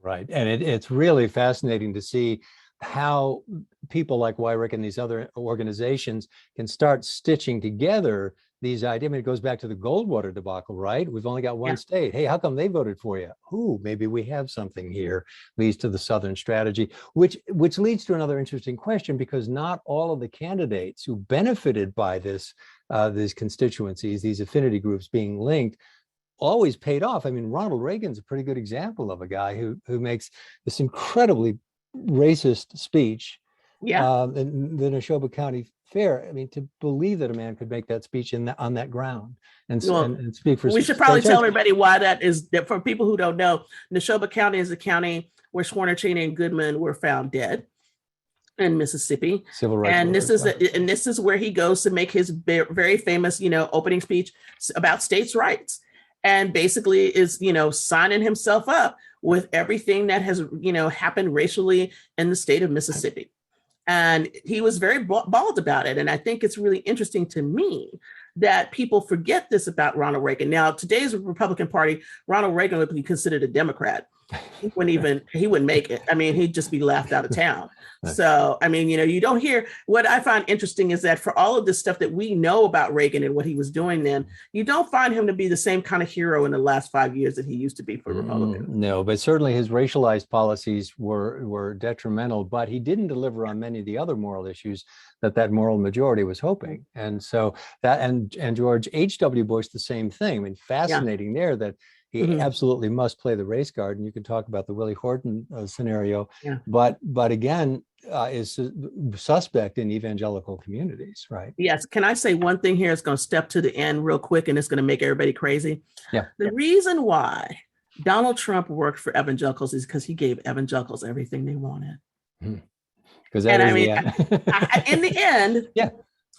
Right. And it's really fascinating to see how people like Wyrick and these other organizations can start stitching together these ideas. I mean, it goes back to the Goldwater debacle, right? We've only got one state. Hey, how come they voted for you? Ooh, maybe we have something here. Leads to the Southern strategy, which leads to another interesting question, because not all of the candidates who benefited by this, these constituencies, these affinity groups being linked, always paid off. I mean, Ronald Reagan's a pretty good example of a guy who makes this incredibly racist speech in the Neshoba County Fair. I mean, to believe that a man could make that speech on that ground and speak for. We should probably tell everybody why that is. That for people who don't know, Neshoba County is the county where Schwerner, Cheney, and Goodman were found dead in Mississippi. Civil rights. And this is where he goes to make his very famous, opening speech about states' rights, and basically is, signing himself up with everything that has, happened racially in the state of Mississippi. And he was very bald about it. And I think it's really interesting to me that people forget this about Ronald Reagan. Now, today's Republican Party, Ronald Reagan would be considered a Democrat. He wouldn't make it. I mean, he'd just be laughed out of town. So, I mean, you don't hear, what I find interesting is that for all of this stuff that we know about Reagan and what he was doing then, you don't find him to be the same kind of hero in the last 5 years that he used to be for Republicans. No, but certainly his racialized policies were detrimental, but he didn't deliver on many of the other moral issues that moral majority was hoping. And so that, and George H.W. Bush, the same thing. I mean, fascinating there that he absolutely must play the race card, and you can talk about the Willie Horton scenario, but again, is suspect in evangelical communities, right? Yes. Can I say one thing here? It's going to step to the end real quick, and it's going to make everybody crazy. Yeah. The reason why Donald Trump worked for evangelicals is because he gave evangelicals everything they wanted. Because in the end,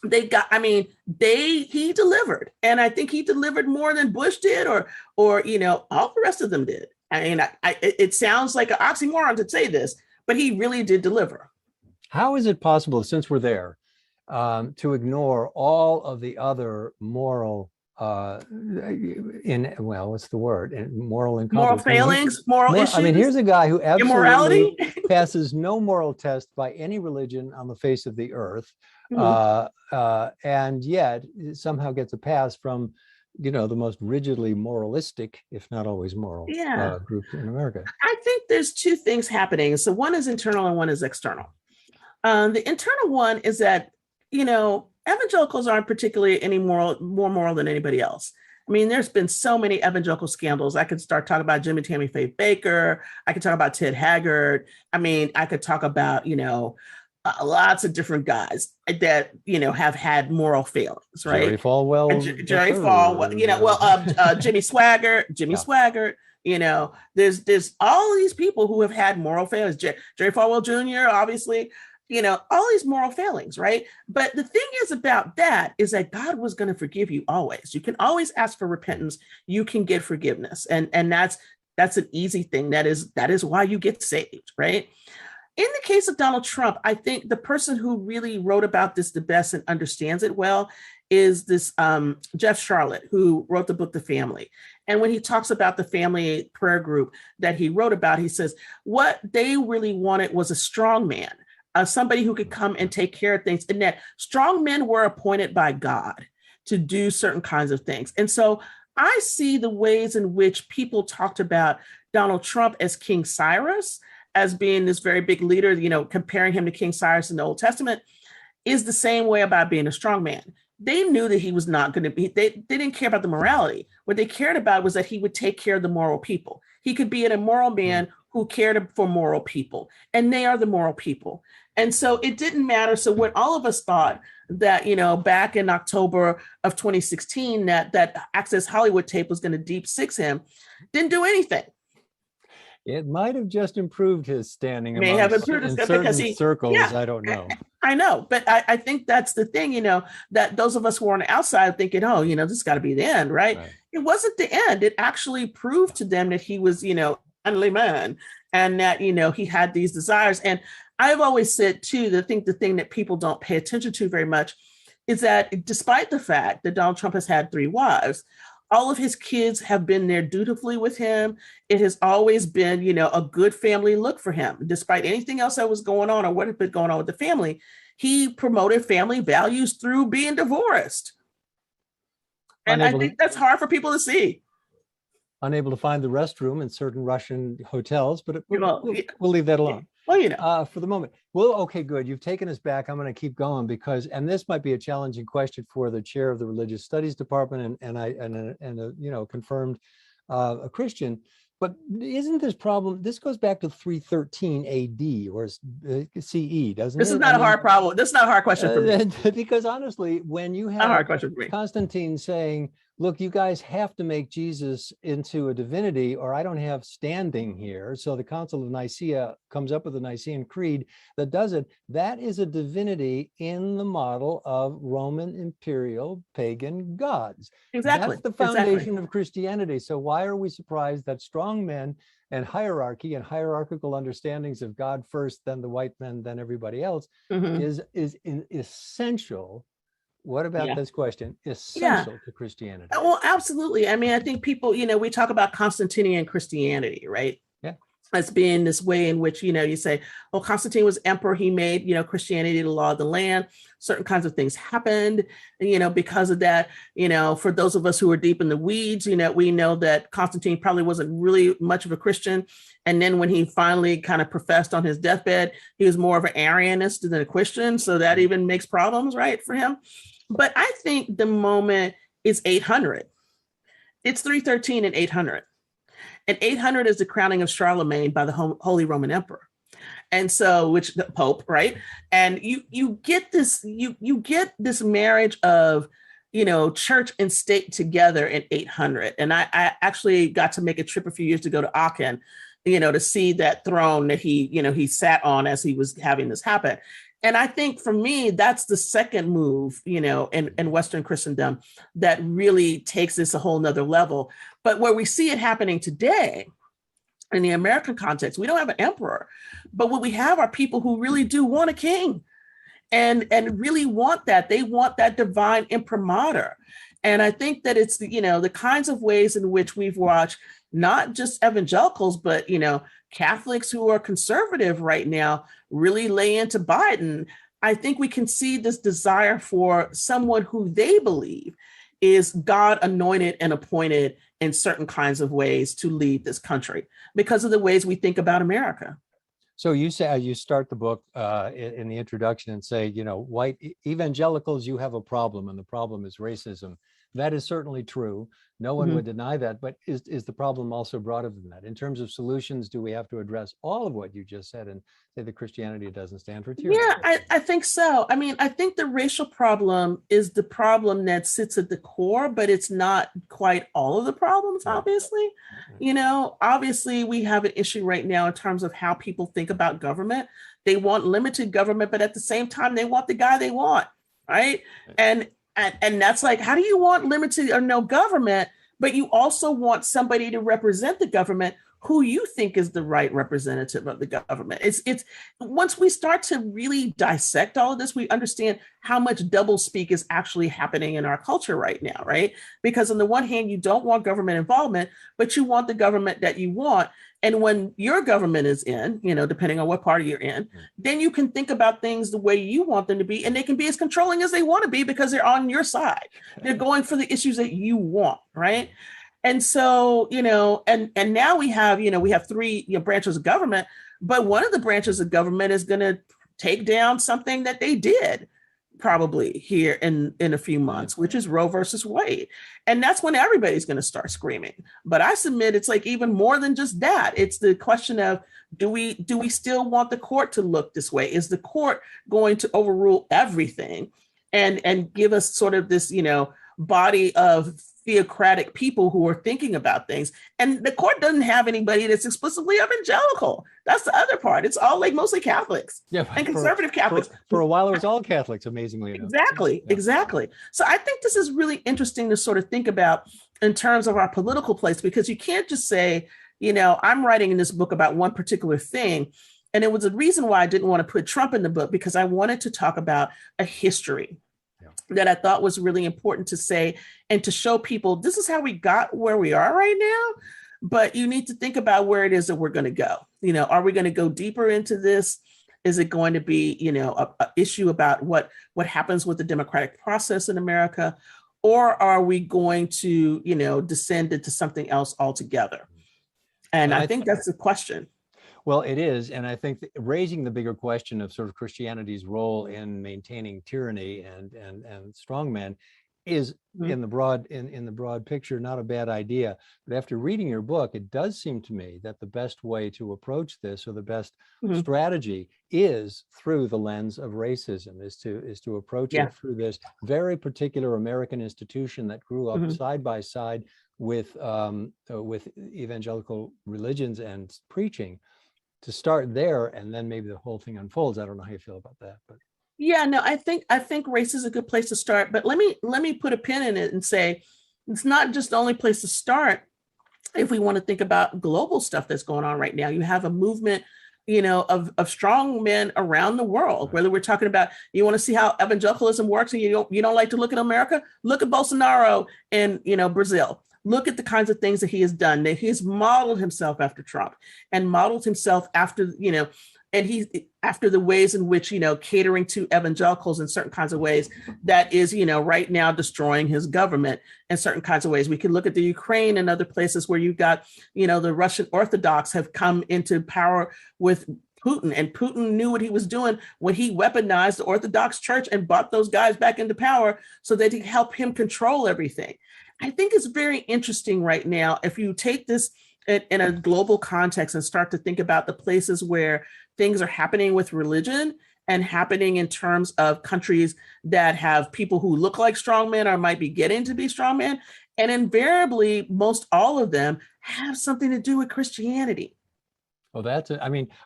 they got, he delivered. And I think he delivered more than Bush did or all the rest of them did. I mean, it sounds like an oxymoron to say this, but he really did deliver. How is it possible, since we're there, to ignore all of the other moral well, what's the word? Moral Moral incompetence. failings, moral issues. I mean, here's a guy who absolutely immorality. passes no moral test by any religion on the face of the earth, and yet somehow gets a pass from, the most rigidly moralistic, if not always moral, group in America. I think there's two things happening. So one is internal and one is external. The internal one is that, evangelicals aren't particularly more moral than anybody else. I mean, there's been so many evangelical scandals. I could start talking about Jimmy Tammy Faye Baker. I could talk about Ted Haggard. I mean, I could talk about, lots of different guys that, have had moral failings, right? Jerry Falwell. Jerry Falwell, Jimmy Swaggart. There's all these people who have had moral failings. Jerry Falwell Jr., obviously, all these moral failings, right? But the thing is about that is that God was going to forgive you always. You can always ask for repentance. You can get forgiveness. And that's an easy thing. That is why you get saved, right? In the case of Donald Trump, I think the person who really wrote about this the best and understands it well is this Jeff Charlotte, who wrote the book, The Family. And when he talks about the family prayer group that he wrote about, he says, what they really wanted was a strong man. Somebody who could come and take care of things, and that strong men were appointed by God to do certain kinds of things. And so I see the ways in which people talked about Donald Trump as King Cyrus, as being this very big leader, comparing him to King Cyrus in the Old Testament, is the same way about being a strong man. They knew that he was not going to be, they didn't care about the morality. What they cared about was that he would take care of the moral people. He could be an immoral man who cared for moral people, and they are the moral people. And so it didn't matter. So what all of us thought that, back in October of 2016, that Access Hollywood tape was going to deep six him, didn't do anything. It might have just improved his standing May have improved in his certain because circles. I don't know. I know, but I think that's the thing, that those of us who are on the outside thinking, this has got to be the end, right? It wasn't the end. It actually proved to them that he was, manly man, and that, he had these desires. And I've always said too, the thing that people don't pay attention to very much is that despite the fact that Donald Trump has had 3 wives, all of his kids have been there dutifully with him. It has always been, a good family look for him. Despite anything else that was going on or what had been going on with the family, he promoted family values through being divorced. And I think that's hard for people to see. Unable to find the restroom in certain Russian hotels, but we'll leave that alone. Well, for the moment. Well, okay, good. You've taken us back. I'm going to keep going because, and this might be a challenging question for the chair of the Religious Studies Department and a confirmed a Christian. But isn't this problem? This goes back to 313 AD or CE, doesn't it? This is not a hard problem. This is not a hard question for me. Because honestly, when you have a hard question for me. Constantine saying, look, you guys have to make Jesus into a divinity or I don't have standing here. So the Council of Nicaea comes up with the Nicene Creed that does it. That is a divinity in the model of Roman imperial pagan gods. Exactly. That's the foundation of Christianity. So why are we surprised that strong men and hierarchy and hierarchical understandings of God first, then the white men, then everybody else is essential? What about this question? Essential to Christianity. Well, absolutely. I mean, I think people, we talk about Constantinian Christianity, right? Yeah. As being this way in which, you say, well, Constantine was emperor. He made, Christianity the law of the land. Certain kinds of things happened, because of that, for those of us who are deep in the weeds, we know that Constantine probably wasn't really much of a Christian. And then when he finally kind of professed on his deathbed, he was more of an Arianist than a Christian. So that even makes problems, right, for him. But I think the moment is 800. It's 313 and 800. And 800 is the crowning of Charlemagne by the Holy Roman Emperor. And so, which the Pope, right? And you get this, you get this marriage of, church and state together in 800. And I actually got to make a trip a few years ago to Aachen, to see that throne that he sat on as he was having this happen. And I think for me, that's the second move, in Western Christendom that really takes this a whole nother level. But where we see it happening today in the American context, we don't have an emperor, but what we have are people who really do want a king and really want that. They want that divine imprimatur. And I think that it's, the kinds of ways in which we've watched not just evangelicals, but, Catholics who are conservative right now really lay into Biden. I think we can see this desire for someone who they believe is God anointed and appointed in certain kinds of ways to lead this country because of the ways we think about America. So you say, you start the book in the introduction and say, white evangelicals, you have a problem, and the problem is racism. That is certainly true. No one would deny that. But is the problem also broader than that? In terms of solutions, do we have to address all of what you just said and say that Christianity doesn't stand for tyranny? Yeah, I think so. I mean, I think the racial problem is the problem that sits at the core, but it's not quite all of the problems, obviously. Obviously, we have an issue right now in terms of how people think about government. They want limited government, but at the same time, they want the guy they want, right? And that's like, how do you want limited or no government, but you also want somebody to represent the government who you think is the right representative of the government? It's once we start to really dissect all of this, we understand how much doublespeak is actually happening in our culture right now, right? Because on the one hand, you don't want government involvement, but you want the government that you want. And when your government is in, depending on what party you're in, then you can think about things the way you want them to be, and they can be as controlling as they want to be because they're on your side. They're going for the issues that you want, right? And so, and now we have three branches of government, but one of the branches of government is going to take down something that they did probably here in a few months, which is Roe versus Wade. And that's when everybody's going to start screaming. But I submit it's like even more than just that. It's the question of, do we still want the court to look this way? Is the court going to overrule everything and give us sort of this, body of theocratic people who are thinking about things? And the court doesn't have anybody that's explicitly evangelical. That's the other part. It's all like mostly Catholics and conservative Catholics. For a while, it was all Catholics, amazingly enough. Exactly. So I think this is really interesting to sort of think about in terms of our political place, because you can't just say, I'm writing in this book about one particular thing. And it was a reason why I didn't want to put Trump in the book, because I wanted to talk about a history that I thought was really important to say and to show people this is how we got where we are right now. But you need to think about where it is that we're going to go. Are we going to go deeper into this? Is it going to be, a issue about what happens with the democratic process in America? Or are we going to, descend into something else altogether? And I think that's the question. Well, it is. And I think raising the bigger question of sort of Christianity's role in maintaining tyranny and strongmen is in the broad picture not a bad idea. But after reading your book, it does seem to me that the best way to approach this, or the best strategy, is through the lens of racism, is to approach it through this very particular American institution that grew up side by side with evangelical religions and preaching. To start there, and then maybe the whole thing unfolds. I don't know how you feel about that, but yeah, no, I think race is a good place to start. But let me put a pin in it and say it's not just the only place to start. If we want to think about global stuff that's going on right now, you have a movement, of strong men around the world. Whether we're talking about, you want to see how evangelicalism works, and you don't like to look at America, look at Bolsonaro in Brazil. Look at the kinds of things that he has done. That he has modeled himself after Trump, and modeled himself after, and he's after the ways in which, catering to evangelicals in certain kinds of ways that is, right now destroying his government in certain kinds of ways. We can look at the Ukraine and other places where you've got, the Russian Orthodox have come into power with Putin, and Putin knew what he was doing when he weaponized the Orthodox Church and brought those guys back into power so that he could help him control everything. I think it's very interesting right now, if you take this in a global context and start to think about the places where things are happening with religion and happening in terms of countries that have people who look like strongmen or might be getting to be strongmen. And invariably, most all of them have something to do with Christianity. Well,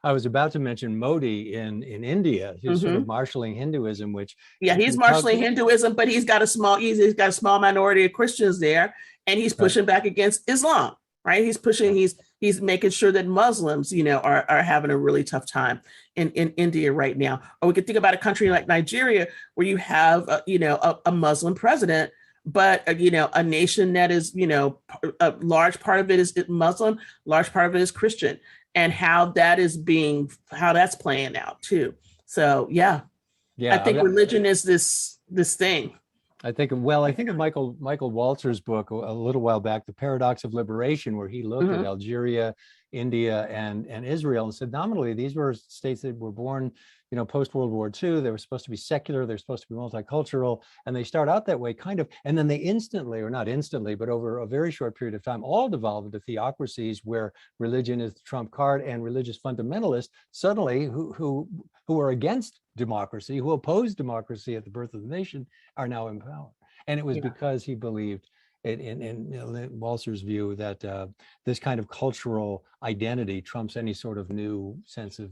I was about to mention Modi in India, who's sort of marshaling Hinduism, which he's marshaling Hinduism, but he's got a small minority of Christians there, and he's pushing back against Islam, right? He's making sure that Muslims, are having a really tough time in India right now. Or we could think about a country like Nigeria, where you have a Muslim president, but a nation that is, a large part of it is Muslim, large part of it is Christian, and how that's playing out too. So yeah, I think religion is this thing. I think of Michael Walzer's book a little while back, The Paradox of Liberation, where he looked at Algeria, India, and Israel and said nominally these were states that were born, post World War II. They were supposed to be secular. They're supposed to be multicultural, and they start out that way, kind of, and then they instantly, or not instantly, but over a very short period of time, all devolve into theocracies where religion is the trump card, and religious fundamentalists suddenly, who are against democracy, who opposed democracy at the birth of the nation, are now in power. And it was because he believed in Walzer's view that this kind of cultural identity trumps any sort of new sense of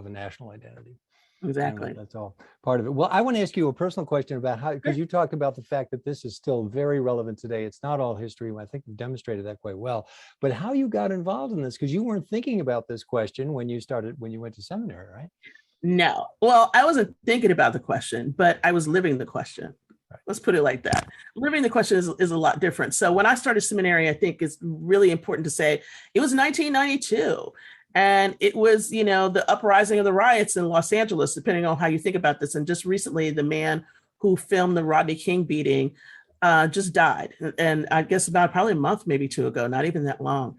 a national identity. Exactly. That's all part of it. Well, I want to ask you a personal question about how, because you talked about the fact that this is still very relevant today. It's not all history. I think you've demonstrated that quite well. But how you got involved in this, because you weren't thinking about this question when you went to seminary, right? No. Well, I wasn't thinking about the question, but I was living the question. Let's put it like that. Living the question is a lot different. So when I started seminary, I think it's really important to say it was 1992. And it was, the uprising of the riots in Los Angeles, depending on how you think about this. And just recently, the man who filmed the Rodney King beating just died. And I guess about probably a month, maybe two ago, not even that long.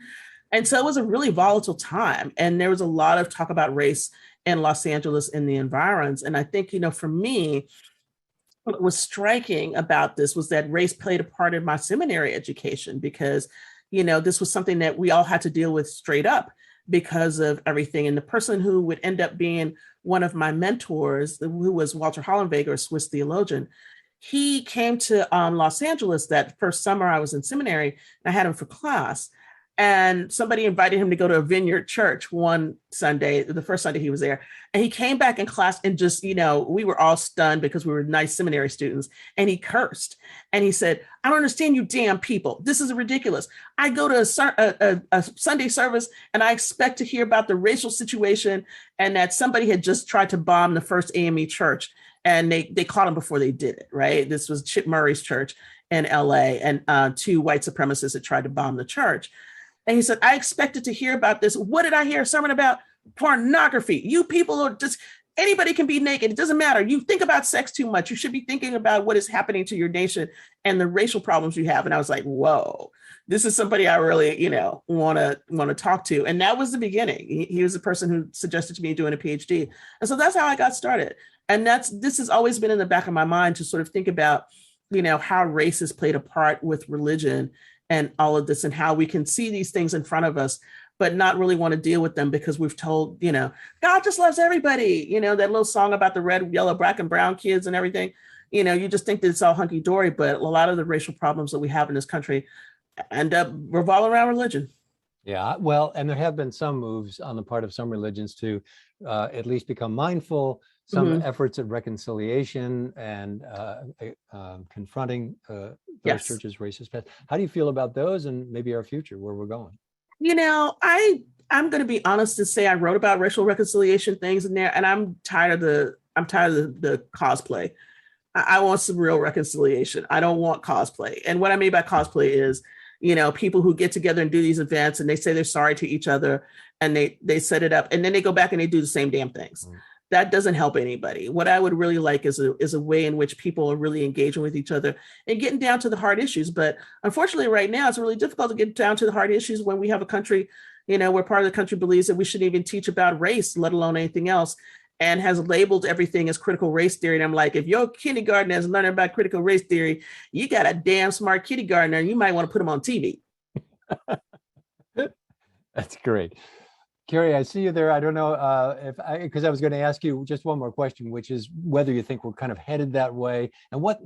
And so it was a really volatile time. And there was a lot of talk about race in Los Angeles and the environs. And I think, for me, what was striking about this was that race played a part in my seminary education because, this was something that we all had to deal with straight up because of everything. And the person who would end up being one of my mentors, who was Walter Hollenweger, a Swiss theologian, he came to Los Angeles that first summer I was in seminary, and I had him for class. And somebody invited him to go to a Vineyard church one Sunday, the first Sunday he was there. And he came back in class and just, we were all stunned because we were nice seminary students. And he cursed. And he said, "I don't understand you damn people. This is ridiculous. I go to a Sunday service and I expect to hear about the racial situation and that somebody had just tried to bomb the first AME church. And they caught him before they did it, right? This was Chip Murray's church in LA, and two white supremacists had tried to bomb the church. And he said, I expected to hear about this. What did I hear? A sermon about pornography. You people are just, anybody can be naked. It doesn't matter. You think about sex too much. You should be thinking about what is happening to your nation and the racial problems you have. And I was like, whoa, this is somebody I really, want to talk to. And that was the beginning. He was the person who suggested to me doing a PhD. And so that's how I got started. And this has always been in the back of my mind to sort of think about, how race has played a part with religion and all of this, and how we can see these things in front of us, but not really want to deal with them because we've told, God just loves everybody. That little song about the red, yellow, black, and brown kids and everything. You just think that it's all hunky dory, but a lot of the racial problems that we have in this country end up revolving around religion. Yeah, well, and there have been some moves on the part of some religions to at least become mindful, some efforts at reconciliation and confronting those churches' racist past. How do you feel about those and maybe our future, where we're going? I'm going to be honest and say I wrote about racial reconciliation things in there, and I'm tired of the cosplay. I want some real reconciliation. I don't want cosplay. And what I mean by cosplay is, people who get together and do these events and they say they're sorry to each other and they set it up and then they go back and they do the same damn things. That doesn't help anybody. What I would really like is a way in which people are really engaging with each other and getting down to the hard issues. But unfortunately, right now, it's really difficult to get down to the hard issues when we have a country, where part of the country believes that we shouldn't even teach about race, let alone anything else, and has labeled everything as critical race theory. And I'm like, if your kindergartner is learning about critical race theory, you got a damn smart kindergartner, and you might want to put him on TV. That's great. Carrie, I see you there. I don't know because I was going to ask you just one more question, which is whether you think we're kind of headed that way and what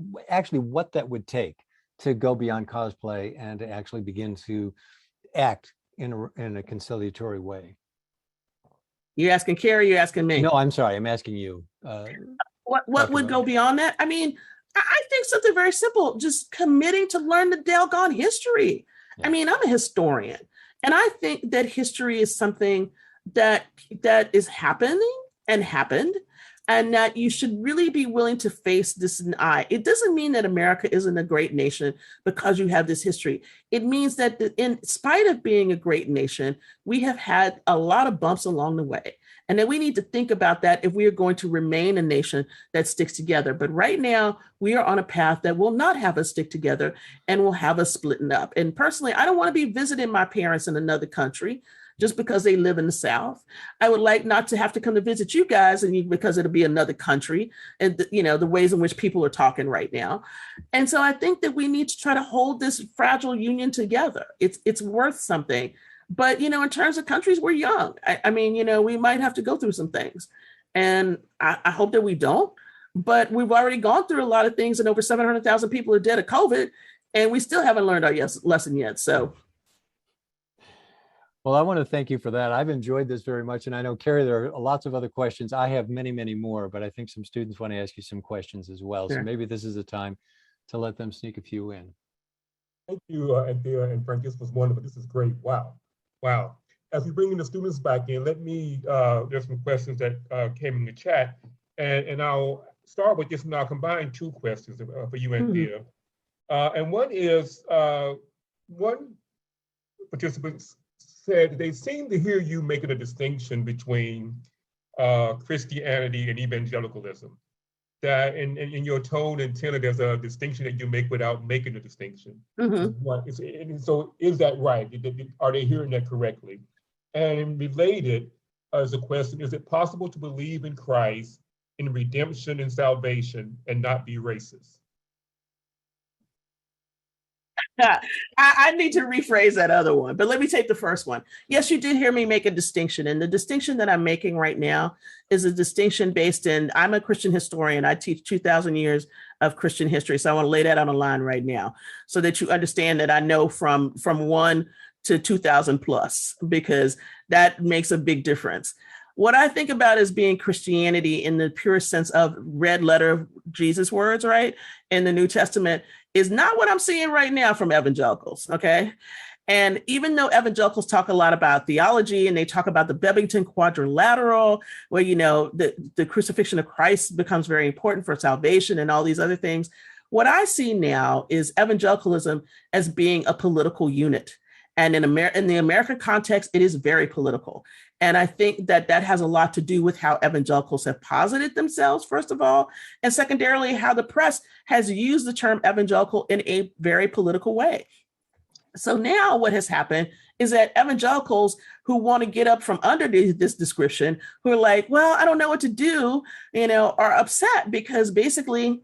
that would take to go beyond cosplay and to actually begin to act in a conciliatory way. You're asking Carrie, you're asking me? No, I'm sorry. I'm asking you. What would go beyond that? I mean, I think something very simple, just committing to learn the doggone history. Yeah. I mean, I'm a historian. And I think that history is something that is happening and happened, and that you should really be willing to face this in the eye. It doesn't mean that America isn't a great nation because you have this history. It means that in spite of being a great nation, we have had a lot of bumps along the way. And then we need to think about that if we are going to remain a nation that sticks together. But right now, we are on a path that will not have us stick together and will have us splitting up. And personally, I don't want to be visiting my parents in another country just because they live in the South. I would like not to have to come to visit you guys because it'll be another country and the ways in which people are talking right now. And so I think that we need to try to hold this fragile union together. It's worth something. But, in terms of countries, we're young. I mean, we might have to go through some things. And I hope that we don't. But we've already gone through a lot of things, and over 700,000 people are dead of COVID, and we still haven't learned our lesson yet. So. Well, I want to thank you for that. I've enjoyed this very much. And I know, Carrie, there are lots of other questions. I have many, many more, but I think some students want to ask you some questions as well. Sure. So maybe this is the time to let them sneak a few in. Thank you, Anthea and Frank. This was wonderful. This is great. Wow. Wow. As we bring in the students back in, let me, there's some questions that came in the chat, and I'll start with this, and I'll combine two questions for you, Anthea. And one is, one participant said they seem to hear you making a distinction between Christianity and evangelicalism. That in your tone and tenor, there's a distinction that you make without making a distinction. And so is that right? Are they hearing that correctly? And related as a question, is it possible to believe in Christ, in redemption and salvation, and not be racist? I need to rephrase that other one, but let me take the first one. Yes, you did hear me make a distinction. And the distinction that I'm making right now is a distinction based in, I'm a Christian historian. I teach 2,000 years of Christian history. So I want to lay that on the line right now so that you understand that I know from 1 to 2,000 plus, because that makes a big difference. What I think about as being Christianity in the purest sense of red letter Jesus words, right, in the New Testament, is not what I'm seeing right now from evangelicals, okay? And even though evangelicals talk a lot about theology and they talk about the Bebington Quadrilateral, where, the crucifixion of Christ becomes very important for salvation and all these other things, what I see now is evangelicalism as being a political unit. And in the American context, it is very political. And I think that has a lot to do with how evangelicals have posited themselves, first of all, and secondarily, how the press has used the term evangelical in a very political way. So now what has happened is that evangelicals who want to get up from under this description, who are like, well, I don't know what to do, are upset because basically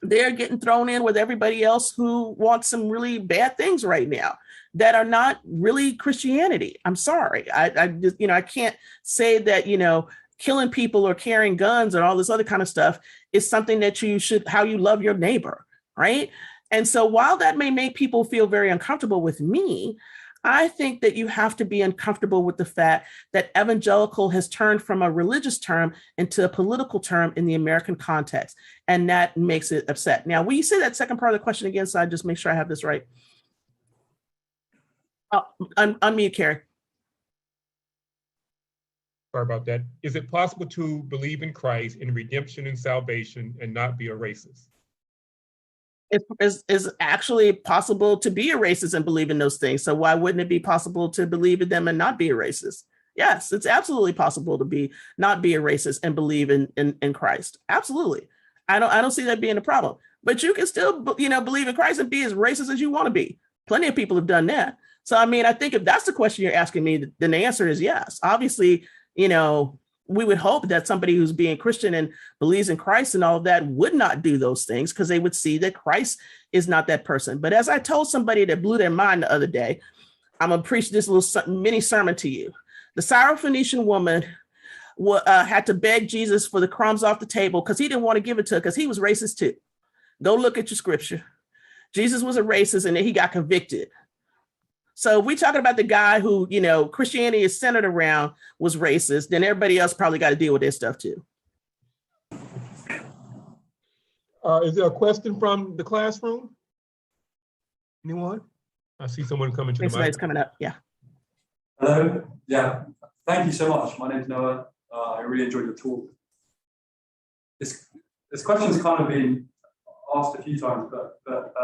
they're getting thrown in with everybody else who wants some really bad things right now that are not really Christianity. I'm sorry. I just, I can't say that, killing people or carrying guns and all this other kind of stuff is something that you should, how you love your neighbor, right? And so while that may make people feel very uncomfortable with me, I think that you have to be uncomfortable with the fact that evangelical has turned from a religious term into a political term in the American context. And that makes it upset. Now, will you say that second part of the question again, so I just make sure I have this right? Oh, unmute, Carrie. Sorry about that. Is it possible to believe in Christ, in redemption and salvation, and not be a racist? It's actually possible to be a racist and believe in those things. So why wouldn't it be possible to believe in them and not be a racist? Yes, it's absolutely possible to not be a racist and believe in Christ. Absolutely. I don't see that being a problem. But you can still, believe in Christ and be as racist as you want to be. Plenty of people have done that. So, I mean, I think if that's the question you're asking me, then the answer is yes. Obviously, we would hope that somebody who's being Christian and believes in Christ and all of that would not do those things because they would see that Christ is not that person. But as I told somebody that blew their mind the other day, I'm going to preach this little mini sermon to you. The Syrophoenician woman had to beg Jesus for the crumbs off the table because he didn't want to give it to her because he was racist too. Go look at your scripture. Jesus was a racist and then he got convicted. So if we're talking about the guy who, Christianity is centered around was racist, then everybody else probably got to deal with their stuff too. Is there a question from the classroom? Anyone? I see someone coming to the mic. It's coming up, yeah. Hello, yeah. Thank you so much. My name's Noah. I really enjoyed your talk. this question's kind of been asked a few times, but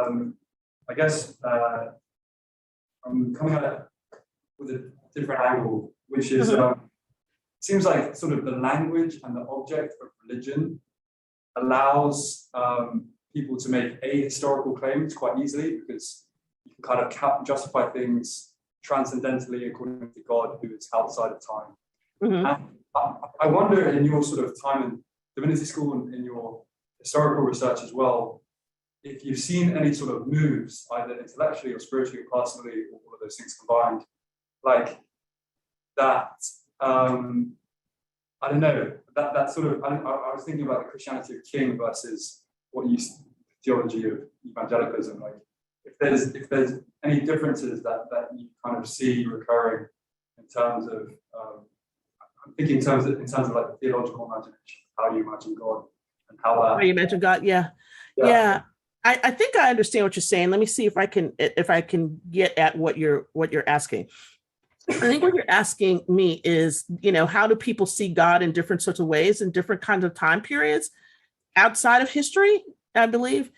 I guess I'm coming at it with a different angle, which is seems like sort of the language and the object of religion allows people to make ahistorical claims quite easily, because you can kind of justify things transcendentally according to God, who is outside of time. And I wonder, in your sort of time in divinity school and in your historical research as well, if you've seen any sort of moves, either intellectually or spiritually or personally, or all of those things combined, like that, I don't know, that sort of, I was thinking about the Christianity of King versus what you theology of evangelicalism. Like, if there's any differences that you kind of see recurring in terms of, I'm thinking in terms of like the theological imagination, how you imagine God and how that. How you mentioned God, yeah. I think I understand what you're saying. Let me see if I can get at what you're asking. I think what you're asking me is, how do people see God in different sorts of ways in different kinds of time periods outside of history, I believe.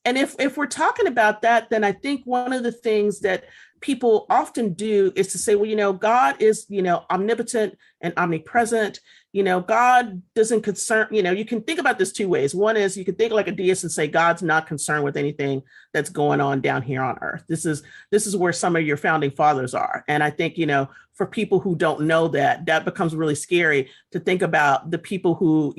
And if we're talking about that, then I think one of the things that people often do is to say, well, God is, omnipotent and omnipresent. God doesn't concern, you can think about this two ways. One is you can think like a deist and say, God's not concerned with anything that's going on down here on earth. This is where some of your founding fathers are. And I think, for people who don't know that becomes really scary to think about the people who,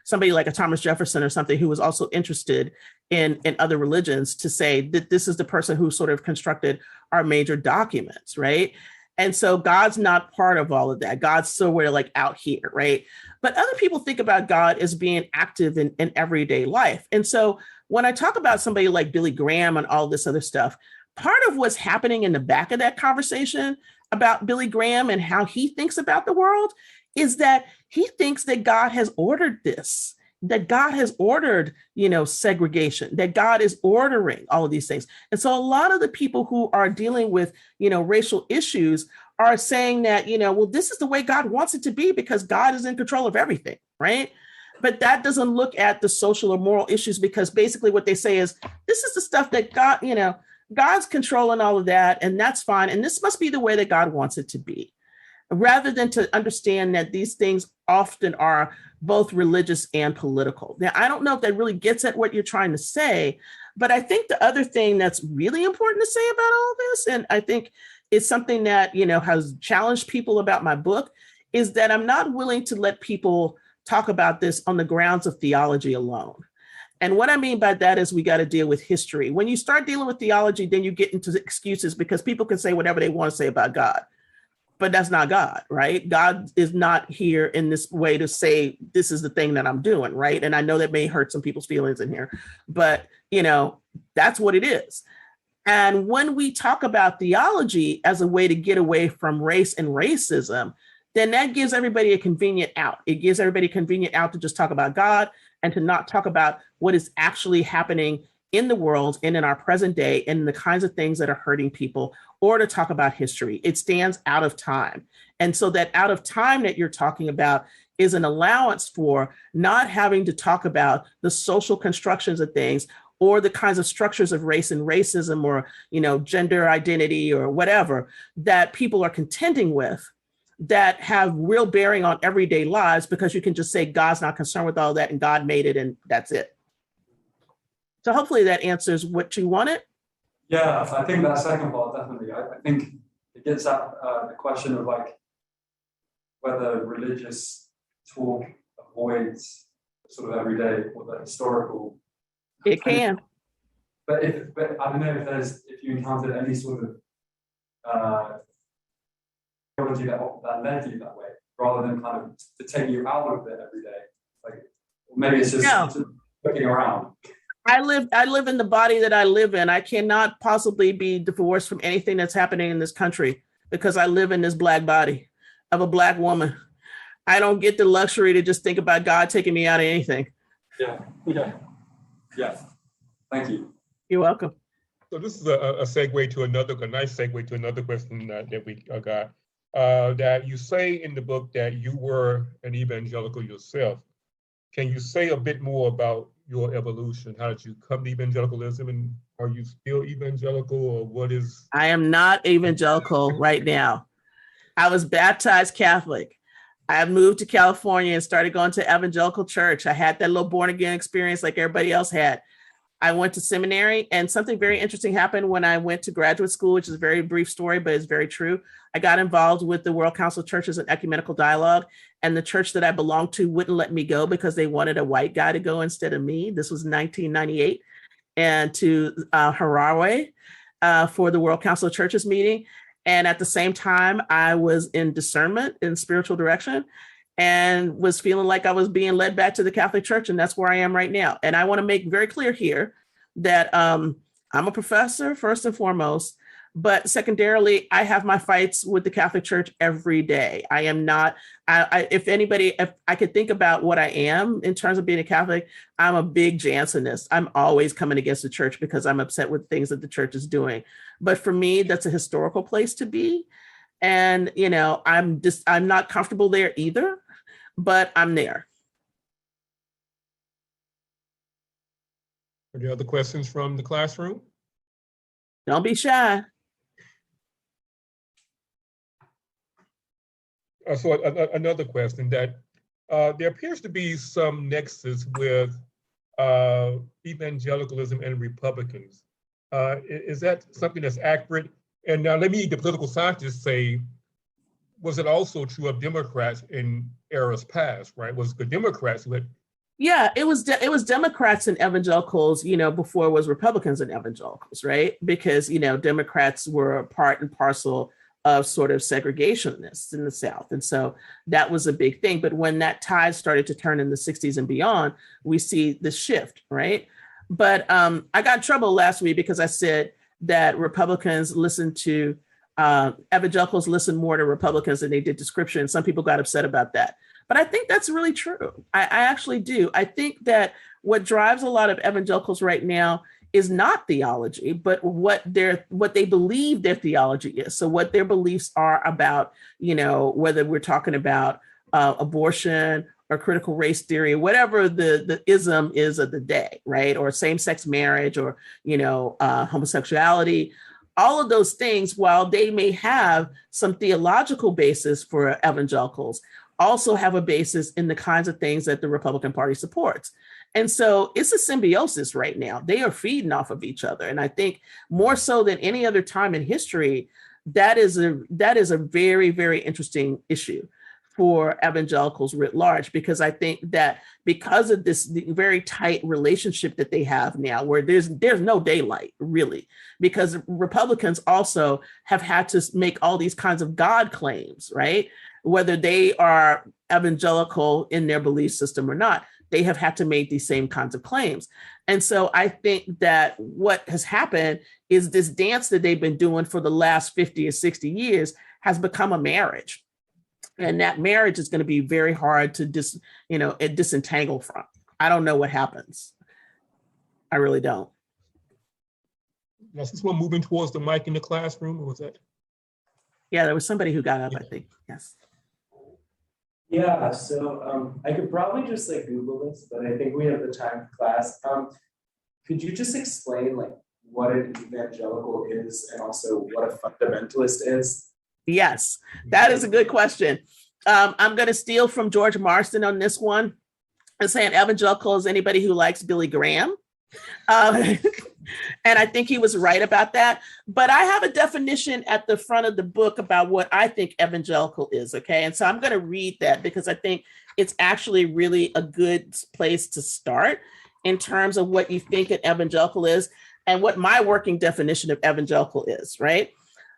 somebody like a Thomas Jefferson or something who was also interested in other religions, to say that this is the person who sort of constructed our major documents, right? And so God's not part of all of that. God's somewhere like out here, right? But other people think about God as being active in everyday life. And so when I talk about somebody like Billy Graham and all this other stuff, part of what's happening in the back of that conversation about Billy Graham and how he thinks about the world is that he thinks that God has ordered this, that God has ordered, segregation, that God is ordering all of these things. And so a lot of the people who are dealing with, racial issues are saying that, well, this is the way God wants it to be because God is in control of everything, right? But that doesn't look at the social or moral issues, because basically what they say is, this is the stuff that God, God's controlling all of that, and that's fine. And this must be the way that God wants it to be, rather than to understand that these things often are both religious and political. Now, I don't know if that really gets at what you're trying to say, but I think the other thing that's really important to say about all of this, and I think it's something that, has challenged people about my book, is that I'm not willing to let people talk about this on the grounds of theology alone. And what I mean by that is we got to deal with history. When you start dealing with theology, then you get into excuses, because people can say whatever they want to say about God. But that's not God, right? God is not here in this way to say, this is the thing that I'm doing, right? And I know that may hurt some people's feelings in here, but, that's what it is. And when we talk about theology as a way to get away from race and racism, then that gives everybody a convenient out. It gives everybody a convenient out to just talk about God and to not talk about what is actually happening in the world and in our present day and the kinds of things that are hurting people, or to talk about history. It stands out of time. And so that out of time that you're talking about is an allowance for not having to talk about the social constructions of things, or the kinds of structures of race and racism, or, gender identity or whatever that people are contending with, that have real bearing on everyday lives, because you can just say God's not concerned with all that and God made it and that's it. So hopefully that answers what you wanted. Yeah, I think that second part, definitely. I think it gets at the question of like whether religious talk avoids sort of everyday or the historical. It can. But I don't know if you encountered any sort of theology that led you that way, rather than kind of to take you out of it every day. Like maybe it's just looking around. I live in the body that I live in. I cannot possibly be divorced from anything that's happening in this country, because I live in this Black body of a Black woman. I don't get the luxury to just think about God taking me out of anything. Yeah. Thank you. You're welcome. So this is a nice segue to another question that we got. That you say in the book that you were an evangelical yourself. can you say a bit more about your evolution? How did you come to evangelicalism, and are you still evangelical, or what is? I am not evangelical right now. I was baptized Catholic. I moved to California and started going to evangelical church. I had that little born again experience like everybody else had. I went to seminary, and something very interesting happened when I went to graduate school, which is a very brief story, but it's very true. I got involved with the World Council of Churches and Ecumenical Dialogue, and the church that I belonged to wouldn't let me go because they wanted a white guy to go instead of me. This was 1998, and to Harare for the World Council of Churches meeting. And at the same time, I was in discernment in spiritual direction and was feeling like I was being led back to the Catholic Church. And that's where I am right now. And I want to make very clear here that I'm a professor, first and foremost, but secondarily, I have my fights with the Catholic Church every day. I am not, if I could think about what I am in terms of being a Catholic, I'm a big Jansenist. I'm always coming against the church because I'm upset with things that the church is doing. But for me, that's a historical place to be. And, I'm not comfortable there either, but I'm there. Any other questions from the classroom? Don't be shy. So another question that there appears to be some nexus with evangelicalism and Republicans. Is that something that's accurate? And now let me, the political scientists, say, was it also true of Democrats in eras past, right? Was the Democrats who had? Yeah, it was Democrats and evangelicals, before it was Republicans and evangelicals, right? Because, Democrats were part and parcel of sort of segregationists in the South. And so that was a big thing. But when that tide started to turn in the 60s and beyond, we see the shift, right? But I got in trouble last week because I said that Republicans listen to evangelicals listen more to Republicans than they did to scripture. And some people got upset about that. But I think that's really true. I actually do. I think that what drives a lot of evangelicals right now is not theology, but what they believe their theology is. So what their beliefs are about, whether we're talking about abortion or critical race theory, or whatever the ism is of the day, right? Or same-sex marriage, or, homosexuality. All of those things, while they may have some theological basis for evangelicals, also have a basis in the kinds of things that the Republican Party supports. And so it's a symbiosis right now. They are feeding off of each other. And I think more so than any other time in history, that is a very, very interesting issue for evangelicals writ large, because I think that because of this very tight relationship that they have now, where there's no daylight really, because Republicans also have had to make all these kinds of God claims, right? Whether they are evangelical in their belief system or not, they have had to make these same kinds of claims. And so I think that what has happened is this dance that they've been doing for the last 50 or 60 years has become a marriage. And that marriage is going to be very hard to disentangle from. I don't know what happens. I really don't. Now, is this one moving towards the mic in the classroom, or was that? Yeah, there was somebody who got up, I think. Yes. Yeah, so I could probably just Google this, but I think we have the time for class. Could you just explain what an evangelical is and also what a fundamentalist is? Yes, that is a good question. I'm going to steal from George Marsden on this one and say an evangelical is anybody who likes Billy Graham. And I think he was right about that. But I have a definition at the front of the book about what I think evangelical is. Okay. And so I'm going to read that because I think it's actually really a good place to start in terms of what you think an evangelical is and what my working definition of evangelical is, right?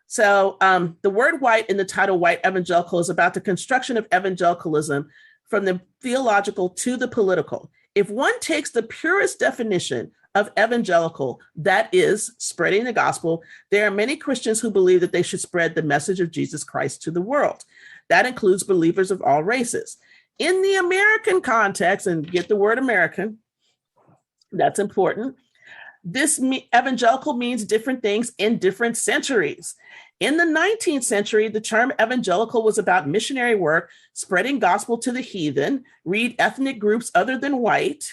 So the word white in the title White Evangelical is about the construction of evangelicalism from the theological to the political. If one takes the purest definition of evangelical, that is spreading the gospel, there are many Christians who believe that they should spread the message of Jesus Christ to the world. That includes believers of all races. In the American context, and get the word American, that's important, Evangelical means different things in different centuries. In the 19th century, the term evangelical was about missionary work, spreading gospel to the heathen, read ethnic groups other than white,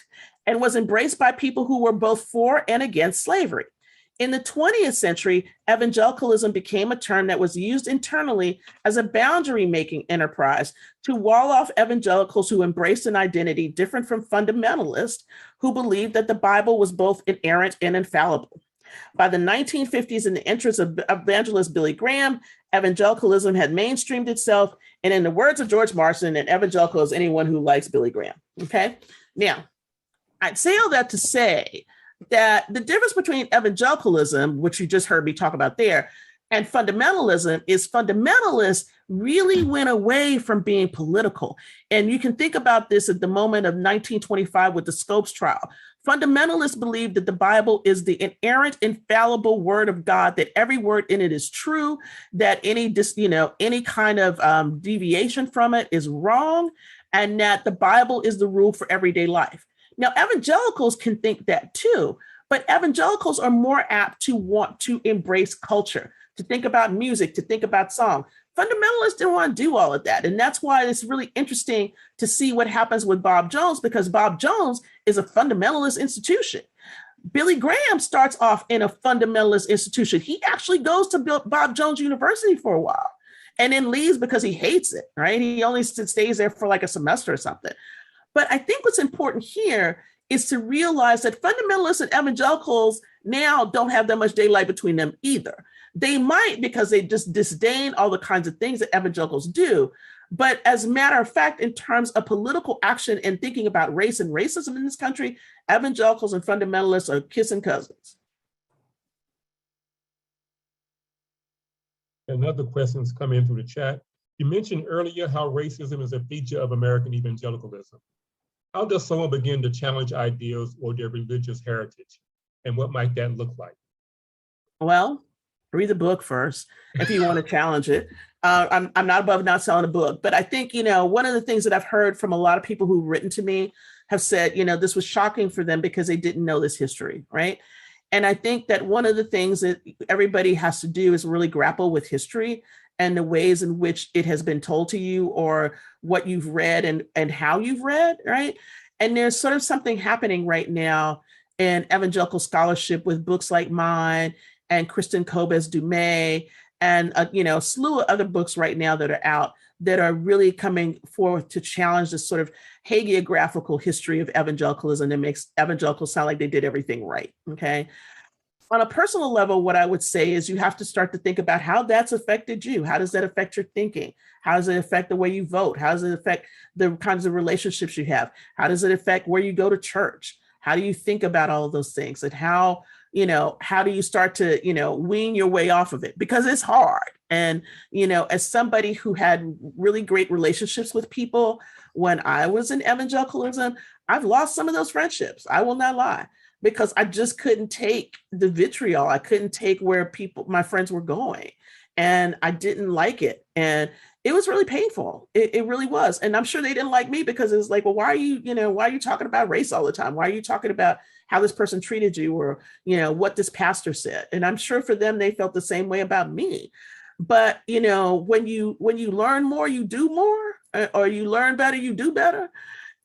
and was embraced by people who were both for and against slavery. In the 20th century, evangelicalism became a term that was used internally as a boundary-making enterprise to wall off evangelicals who embraced an identity different from fundamentalists who believed that the Bible was both inerrant and infallible. By the 1950s, in the interest of evangelist Billy Graham, evangelicalism had mainstreamed itself. And in the words of George Marston, an evangelical is anyone who likes Billy Graham. Okay. Now, I'd say all that to say that the difference between evangelicalism, which you just heard me talk about there, and fundamentalism is fundamentalists really went away from being political. And you can think about this at the moment of 1925 with the Scopes trial. Fundamentalists believe that the Bible is the inerrant, infallible word of God, that every word in it is true, that any kind of deviation from it is wrong, and that the Bible is the rule for everyday life. Now, evangelicals can think that too, but evangelicals are more apt to want to embrace culture, to think about music, to think about song. Fundamentalists didn't want to do all of that. And that's why it's really interesting to see what happens with Bob Jones, because Bob Jones is a fundamentalist institution. Billy Graham starts off in a fundamentalist institution. He actually goes to Bob Jones University for a while and then leaves because he hates it, right? He only stays there for like a semester or something. But I think what's important here is to realize that fundamentalists and evangelicals now don't have that much daylight between them either. They might because they just disdain all the kinds of things that evangelicals do. But as a matter of fact, in terms of political action and thinking about race and racism in this country, evangelicals and fundamentalists are kissing cousins. Another question's come in through the chat. You mentioned earlier how racism is a feature of American evangelicalism. How does someone begin to challenge ideals or their religious heritage? And what might that look like? Well, read the book first if you want to challenge it. I'm not above not selling a book, but I think, one of the things that I've heard from a lot of people who've written to me have said, this was shocking for them because they didn't know this history, right? And I think that one of the things that everybody has to do is really grapple with history and the ways in which it has been told to you or what you've read and how you've read, right? And there's sort of something happening right now in evangelical scholarship with books like mine and Kristen Kobes-Dumais and a slew of other books right now that are out that are really coming forth to challenge this sort of hagiographical history of evangelicalism that makes evangelicals sound like they did everything right, okay? On a personal level, what I would say is you have to start to think about how that's affected you. How does that affect your thinking? How does it affect the way you vote? How does it affect the kinds of relationships you have? How does it affect where you go to church? How do you think about all of those things? And how do you start to, wean your way off of it? Because it's hard. And, as somebody who had really great relationships with people when I was in evangelicalism, I've lost some of those friendships. I will not lie. Because I just couldn't take the vitriol. I couldn't take where my friends were going. And I didn't like it. And it was really painful. It really was. And I'm sure they didn't like me because it was like, well, why are you talking about race all the time? Why are you talking about how this person treated you or, what this pastor said? And I'm sure for them, they felt the same way about me. But, when you learn more, you do more, or you learn better, you do better.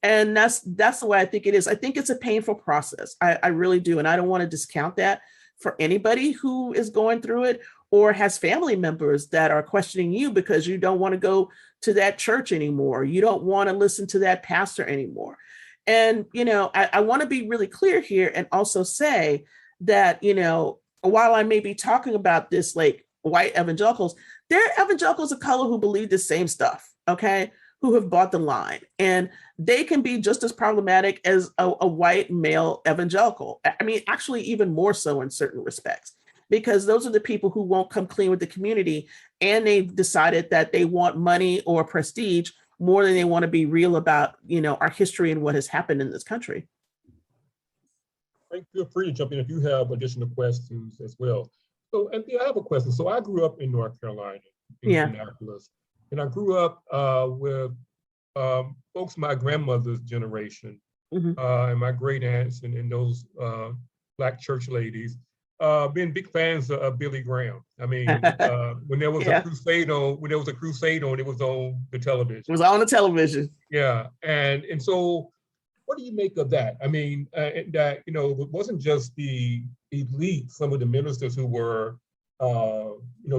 And that's the way I think it is. I think it's a painful process. I really do. And I don't want to discount that for anybody who is going through it or has family members that are questioning you because you don't want to go to that church anymore. You don't want to listen to that pastor anymore. And, I want to be really clear here and also say that, while I may be talking about this like white evangelicals, there are evangelicals of color who believe the same stuff. Okay. Who have bought the line, and they can be just as problematic as a white male evangelical. I mean, actually even more so in certain respects, because those are the people who won't come clean with the community, and they've decided that they want money or prestige more than they want to be real about, our history and what has happened in this country. Frank, feel free to jump in if you have additional questions as well. So, Anthea, I have a question. So I grew up in North Carolina, in Indianapolis. And I grew up with folks my grandmother's generation and my great aunts and those Black church ladies, being big fans of Billy Graham. I mean, when there was Yeah. a crusade on, it was on the television. It was on the television. Yeah, and so, what do you make of that? I mean, that it wasn't just the elite, some of the ministers who were,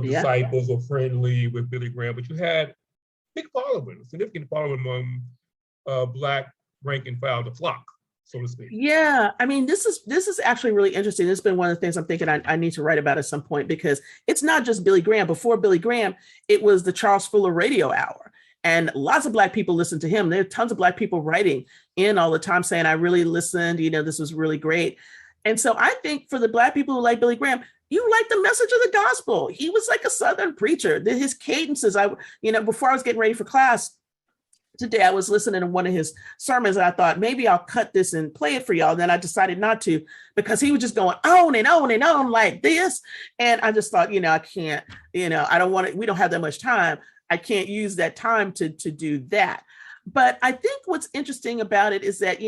disciples or friendly with Billy Graham, but you had big following, significant following among Black rank and file, the flock, so to speak. Yeah, I mean, this is actually really interesting. This has been one of the things I'm thinking I need to write about at some point, because it's not just Billy Graham. Before Billy Graham, it was the Charles Fuller Radio Hour. And lots of Black people listened to him. There are tons of Black people writing in all the time saying, I really listened, this was really great. And so I think for the Black people who like Billy Graham, you like the message of the gospel. He was like a Southern preacher. His cadences, before I was getting ready for class today, I was listening to one of his sermons and I thought, maybe I'll cut this and play it for y'all. And then I decided not to, because he was just going on and on and on like this. And I just thought, I can't, I don't want to, we don't have that much time. I can't use that time to do that. But I think what's interesting about it is that,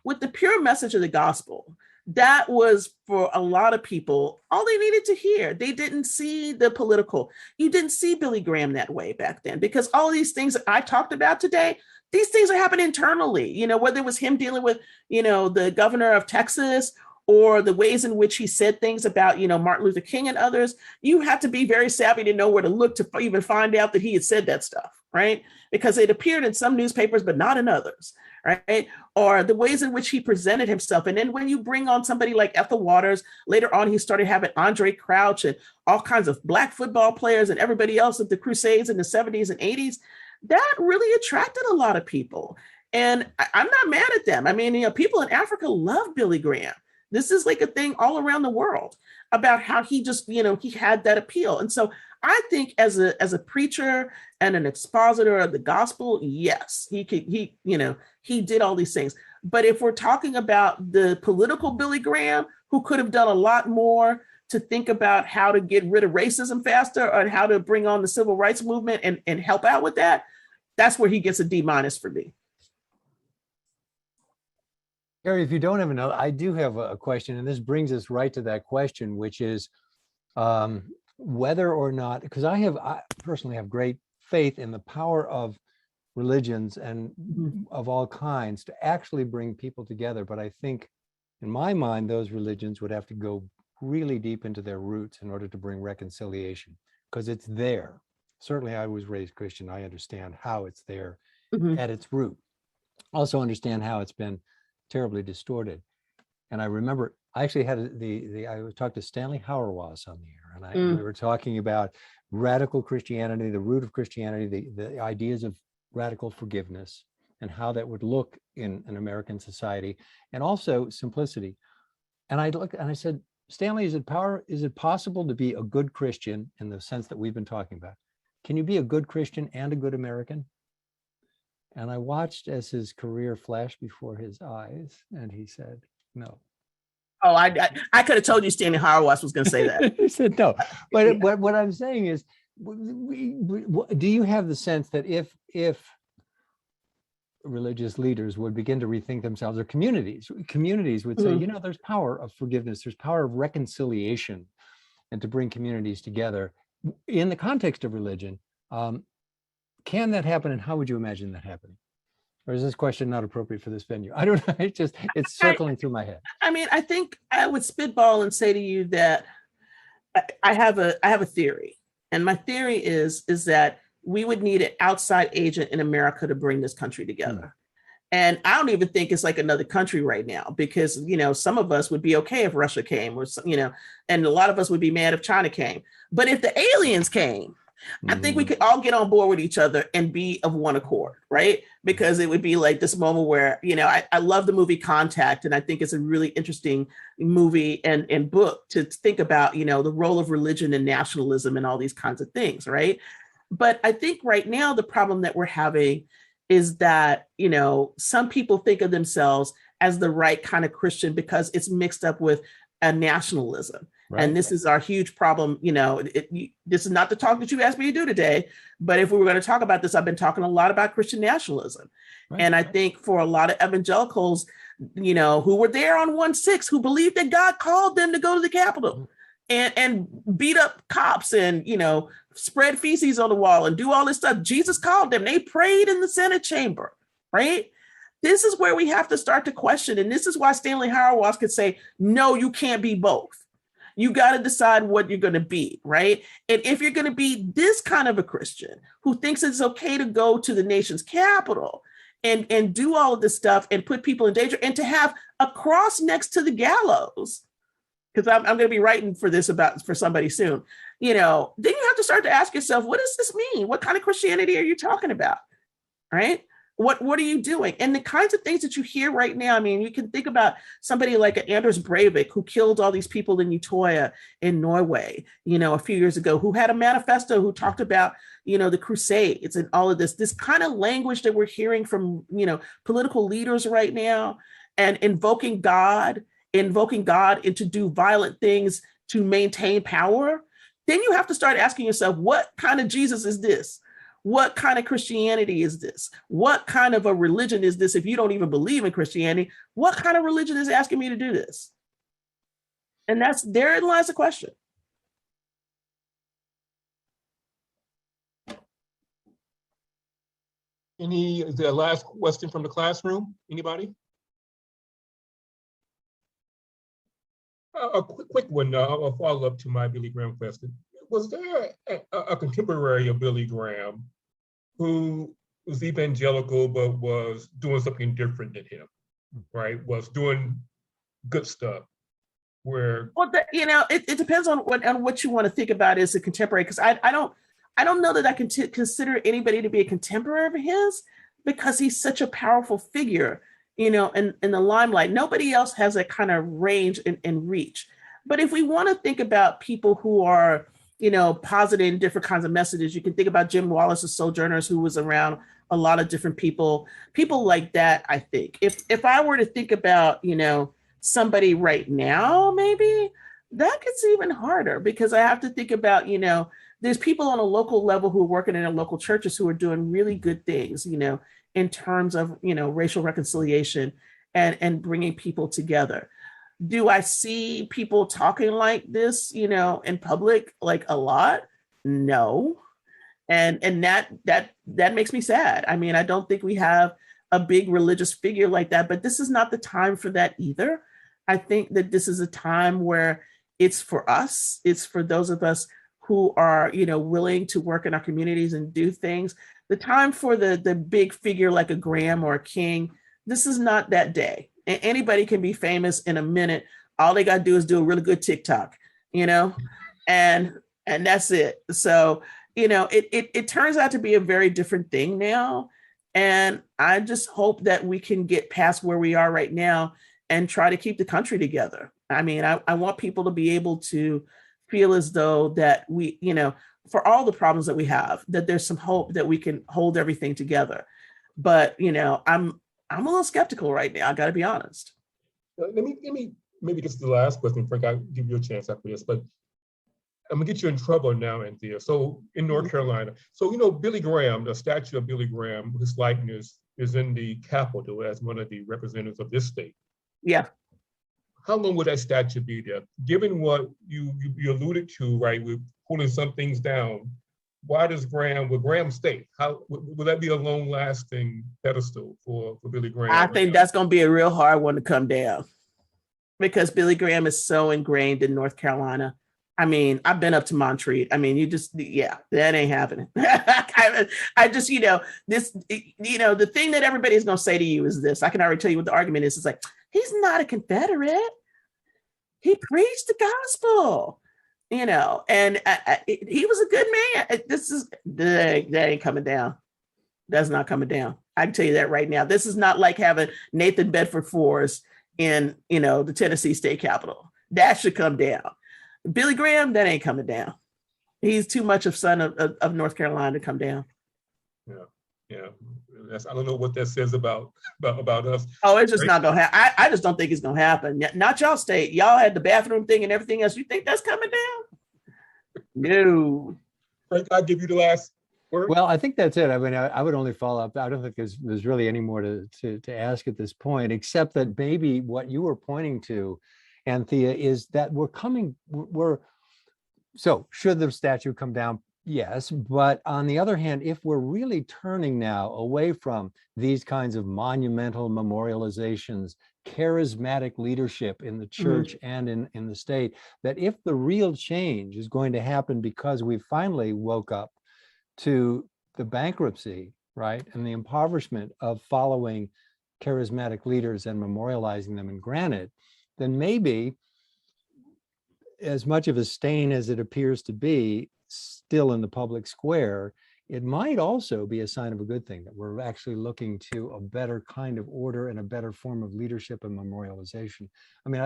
with the pure message of the gospel, that was for a lot of people all they needed to hear. They didn't see the political. You didn't see Billy Graham that way back then, because all these things that I talked about today, these things are happening internally, whether it was him dealing with, the governor of Texas, or the ways in which he said things about, Martin Luther King and others. You have to be very savvy to know where to look to even find out that he had said that stuff, right? Because it appeared in some newspapers, but not in others, right? Or the ways in which he presented himself. And then when you bring on somebody like Ethel Waters, later on, he started having Andre Crouch and all kinds of Black football players and everybody else at the Crusades in the 70s and 80s. That really attracted a lot of people. And I'm not mad at them. I mean, people in Africa love Billy Graham. This is like a thing all around the world about how he just, he had that appeal. And so I think as a preacher and an expositor of the gospel, yes, he did all these things. But if we're talking about the political Billy Graham, who could have done a lot more to think about how to get rid of racism faster or how to bring on the civil rights movement and help out with that, that's where he gets a D- for me. Gary, if you don't have another, I do have a question, and this brings us right to that question, which is whether or not, because I personally have great faith in the power of religions and of all kinds to actually bring people together. But I think, in my mind, those religions would have to go really deep into their roots in order to bring reconciliation, because it's there. Certainly, I was raised Christian. I understand how it's there at its root. Also understand how it's been terribly distorted. And I remember I actually had I talked to Stanley Hauerwas on the air, and we were talking about radical Christianity, the root of Christianity, the ideas of radical forgiveness and how that would look in an American society, and also simplicity. And I looked and I said, Stanley, is it possible to be a good Christian in the sense that we've been talking about? Can you be a good Christian and a good American? And I watched as his career flashed before his eyes, and he said, no. Oh, I could have told you Stanley Hauerwas was going to say that. He said no. But what I'm saying is, do you have the sense that if religious leaders would begin to rethink themselves, or communities would say, there's power of forgiveness, there's power of reconciliation, and to bring communities together in the context of religion, can that happen, and how would you imagine that happening? Or is this question not appropriate for this venue? I don't know. It's circling through my head. I mean, I think I would spitball and say to you that I have a theory. And my theory is that we would need an outside agent in America to bring this country together. And I don't even think it's like another country right now, because, some of us would be okay if Russia came, or, and a lot of us would be mad if China came. But if the aliens came, I think we could all get on board with each other and be of one accord, right? Because it would be like this moment where, I love the movie Contact, and I think it's a really interesting movie and book to think about, the role of religion and nationalism and all these kinds of things, right? But I think right now the problem that we're having is that, some people think of themselves as the right kind of Christian because it's mixed up with a nationalism. Right. And this is our huge problem. This is not the talk that you asked me to do today, but if we were going to talk about this, I've been talking a lot about Christian nationalism. Right. And I think for a lot of evangelicals, who were there on 1/6, who believed that God called them to go to the Capitol and beat up cops and, spread feces on the wall and do all this stuff. Jesus called them. They prayed in the Senate chamber, right? This is where we have to start to question. And this is why Stanley Hauerwas could say, no, you can't be both. You got to decide what you're going to be, right? And if you're going to be this kind of a Christian who thinks it's okay to go to the nation's capital and do all of this stuff and put people in danger and to have a cross next to the gallows, because I'm going to be writing for somebody soon, then you have to start to ask yourself, what does this mean? What kind of Christianity are you talking about, right? What are you doing? And the kinds of things that you hear right now, I mean, you can think about somebody like Anders Breivik, who killed all these people in Utøya in Norway, a few years ago, who had a manifesto, who talked about, the Crusades and all of this kind of language that we're hearing from, political leaders right now, and invoking God and to do violent things to maintain power. Then you have to start asking yourself, what kind of Jesus is this? What kind of Christianity is this? What kind of a religion is this? If you don't even believe in Christianity, what kind of religion is asking me to do this? And therein lies the question. The last question from the classroom? Anybody? A quick one, a follow-up to my Billy Graham question. Was there a contemporary of Billy Graham who was evangelical but was doing something different than him, right? Was doing good stuff. Well, it depends on what you want to think about as a contemporary, because I don't know that I can consider anybody to be a contemporary of his, because he's such a powerful figure, in the limelight. Nobody else has that kind of range and reach. But if we want to think about people who are, positing different kinds of messages, you can think about Jim Wallace's Sojourners, who was around a lot of different people like that. I think if I were to think about, somebody right now, maybe that gets even harder, because I have to think about, there's people on a local level who are working in local churches who are doing really good things, in terms of, racial reconciliation and bringing people together. Do I see people talking like this, in public, like a lot? No. And that makes me sad. I mean, I don't think we have a big religious figure like that, but this is not the time for that either. I think that this is a time where it's for us. It's for those of us who are, willing to work in our communities and do things. The time for the big figure like a Graham or a King, this is not that day. And anybody can be famous in a minute. All they got to do is do a really good TikTok, and that's it. So, it turns out to be a very different thing now. And I just hope that we can get past where we are right now and try to keep the country together. I mean, I want people to be able to feel as though that we, for all the problems that we have, that there's some hope that we can hold everything together. But, I'm a little skeptical right now. I got to be honest. Let me maybe this is the last question, Frank. I'll give you a chance after this, but I'm gonna get you in trouble now, Anthea. So in North Carolina, so Billy Graham, the statue of Billy Graham, his likeness is in the Capitol as one of the representatives of this state. Yeah. How long would that statue be there? Given what you alluded to, right, with pulling some things down, why does Graham stay? How will that be a long-lasting pedestal for Billy Graham? I think that's going to be a real hard one to come down, because Billy Graham is so ingrained in North Carolina. I mean, I've been up to Montreat. I mean, that ain't happening. I just, the thing that everybody's going to say to you is this. I can already tell you what the argument is. It's like, he's not a Confederate. He preached the gospel. And he was a good man. That ain't coming down. That's not coming down. I can tell you that right now. This is not like having Nathan Bedford Forrest in, the Tennessee State Capitol. That should come down. Billy Graham, that ain't coming down. He's too much of son of North Carolina to come down. Yeah. I don't know what that says about us. Oh, it's just not gonna happen. I just don't think it's gonna happen. Not y'all state. Y'all had the bathroom thing and everything else. You think that's coming down? No. Frank, I'll give you the last Work? Well, I think that's it. I mean, I would only follow up. I don't think there's really any more to ask at this point, except that maybe what you were pointing to, Anthea, is that so should the statue come down? Yes. But on the other hand, if we're really turning now away from these kinds of monumental memorializations, charismatic leadership in the church and in the state, that if the real change is going to happen because we finally woke up to the bankruptcy, right, and the impoverishment of following charismatic leaders and memorializing them in granite, then maybe, as much of a stain as it appears to be still in the public square, it might also be a sign of a good thing, that we're actually looking to a better kind of order and a better form of leadership and memorialization. I mean,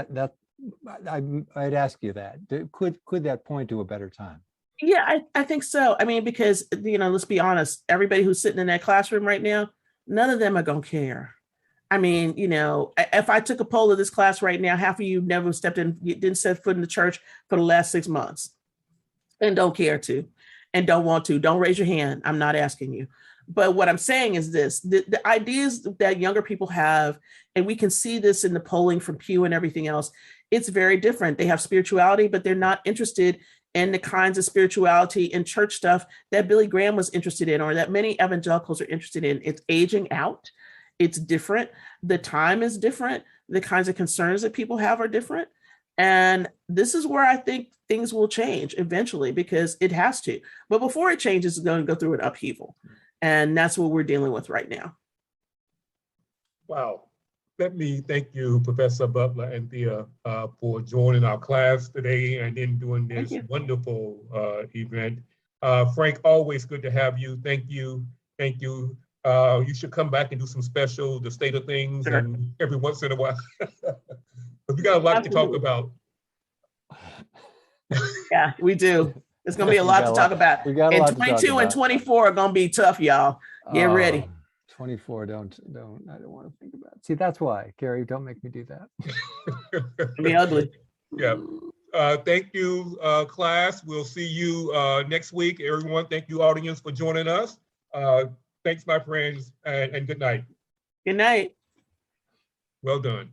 I'd ask you that. Could that point to a better time? Yeah, I think so. I mean, because, let's be honest, everybody who's sitting in that classroom right now, none of them are going to care. I mean, if I took a poll of this class right now, half of you never didn't set foot in the church for the last 6 months and don't care to and don't want to. Don't raise your hand. I'm not asking you. But what I'm saying is this, the ideas that younger people have, and we can see this in the polling from Pew and everything else, it's very different. They have spirituality, but they're not interested in the kinds of spirituality and church stuff that Billy Graham was interested in, or that many evangelicals are interested in. It's aging out. It's different. The time is different. The kinds of concerns that people have are different. And this is where I think things will change eventually, because it has to. But before it changes, it's going to go through an upheaval. And that's what we're dealing with right now. Wow. Let me thank you, Professor Butler and Thea, for joining our class today and then doing this wonderful event. Frank, always good to have you. Thank you. Thank you. You should come back and do some special, the state of things, and every once in a while. We got a lot to talk about. Yeah, we do. It's going to be a lot to talk about. And 22 and 24 are going to be tough, y'all. Get ready. 24, I don't want to think about it. See, that's why, Carrie, don't make me do that. It'll be ugly. Yeah. Thank you, class. We'll see you next week, everyone. Thank you, audience, for joining us. Thanks, my friends, and good night. Good night. Well done.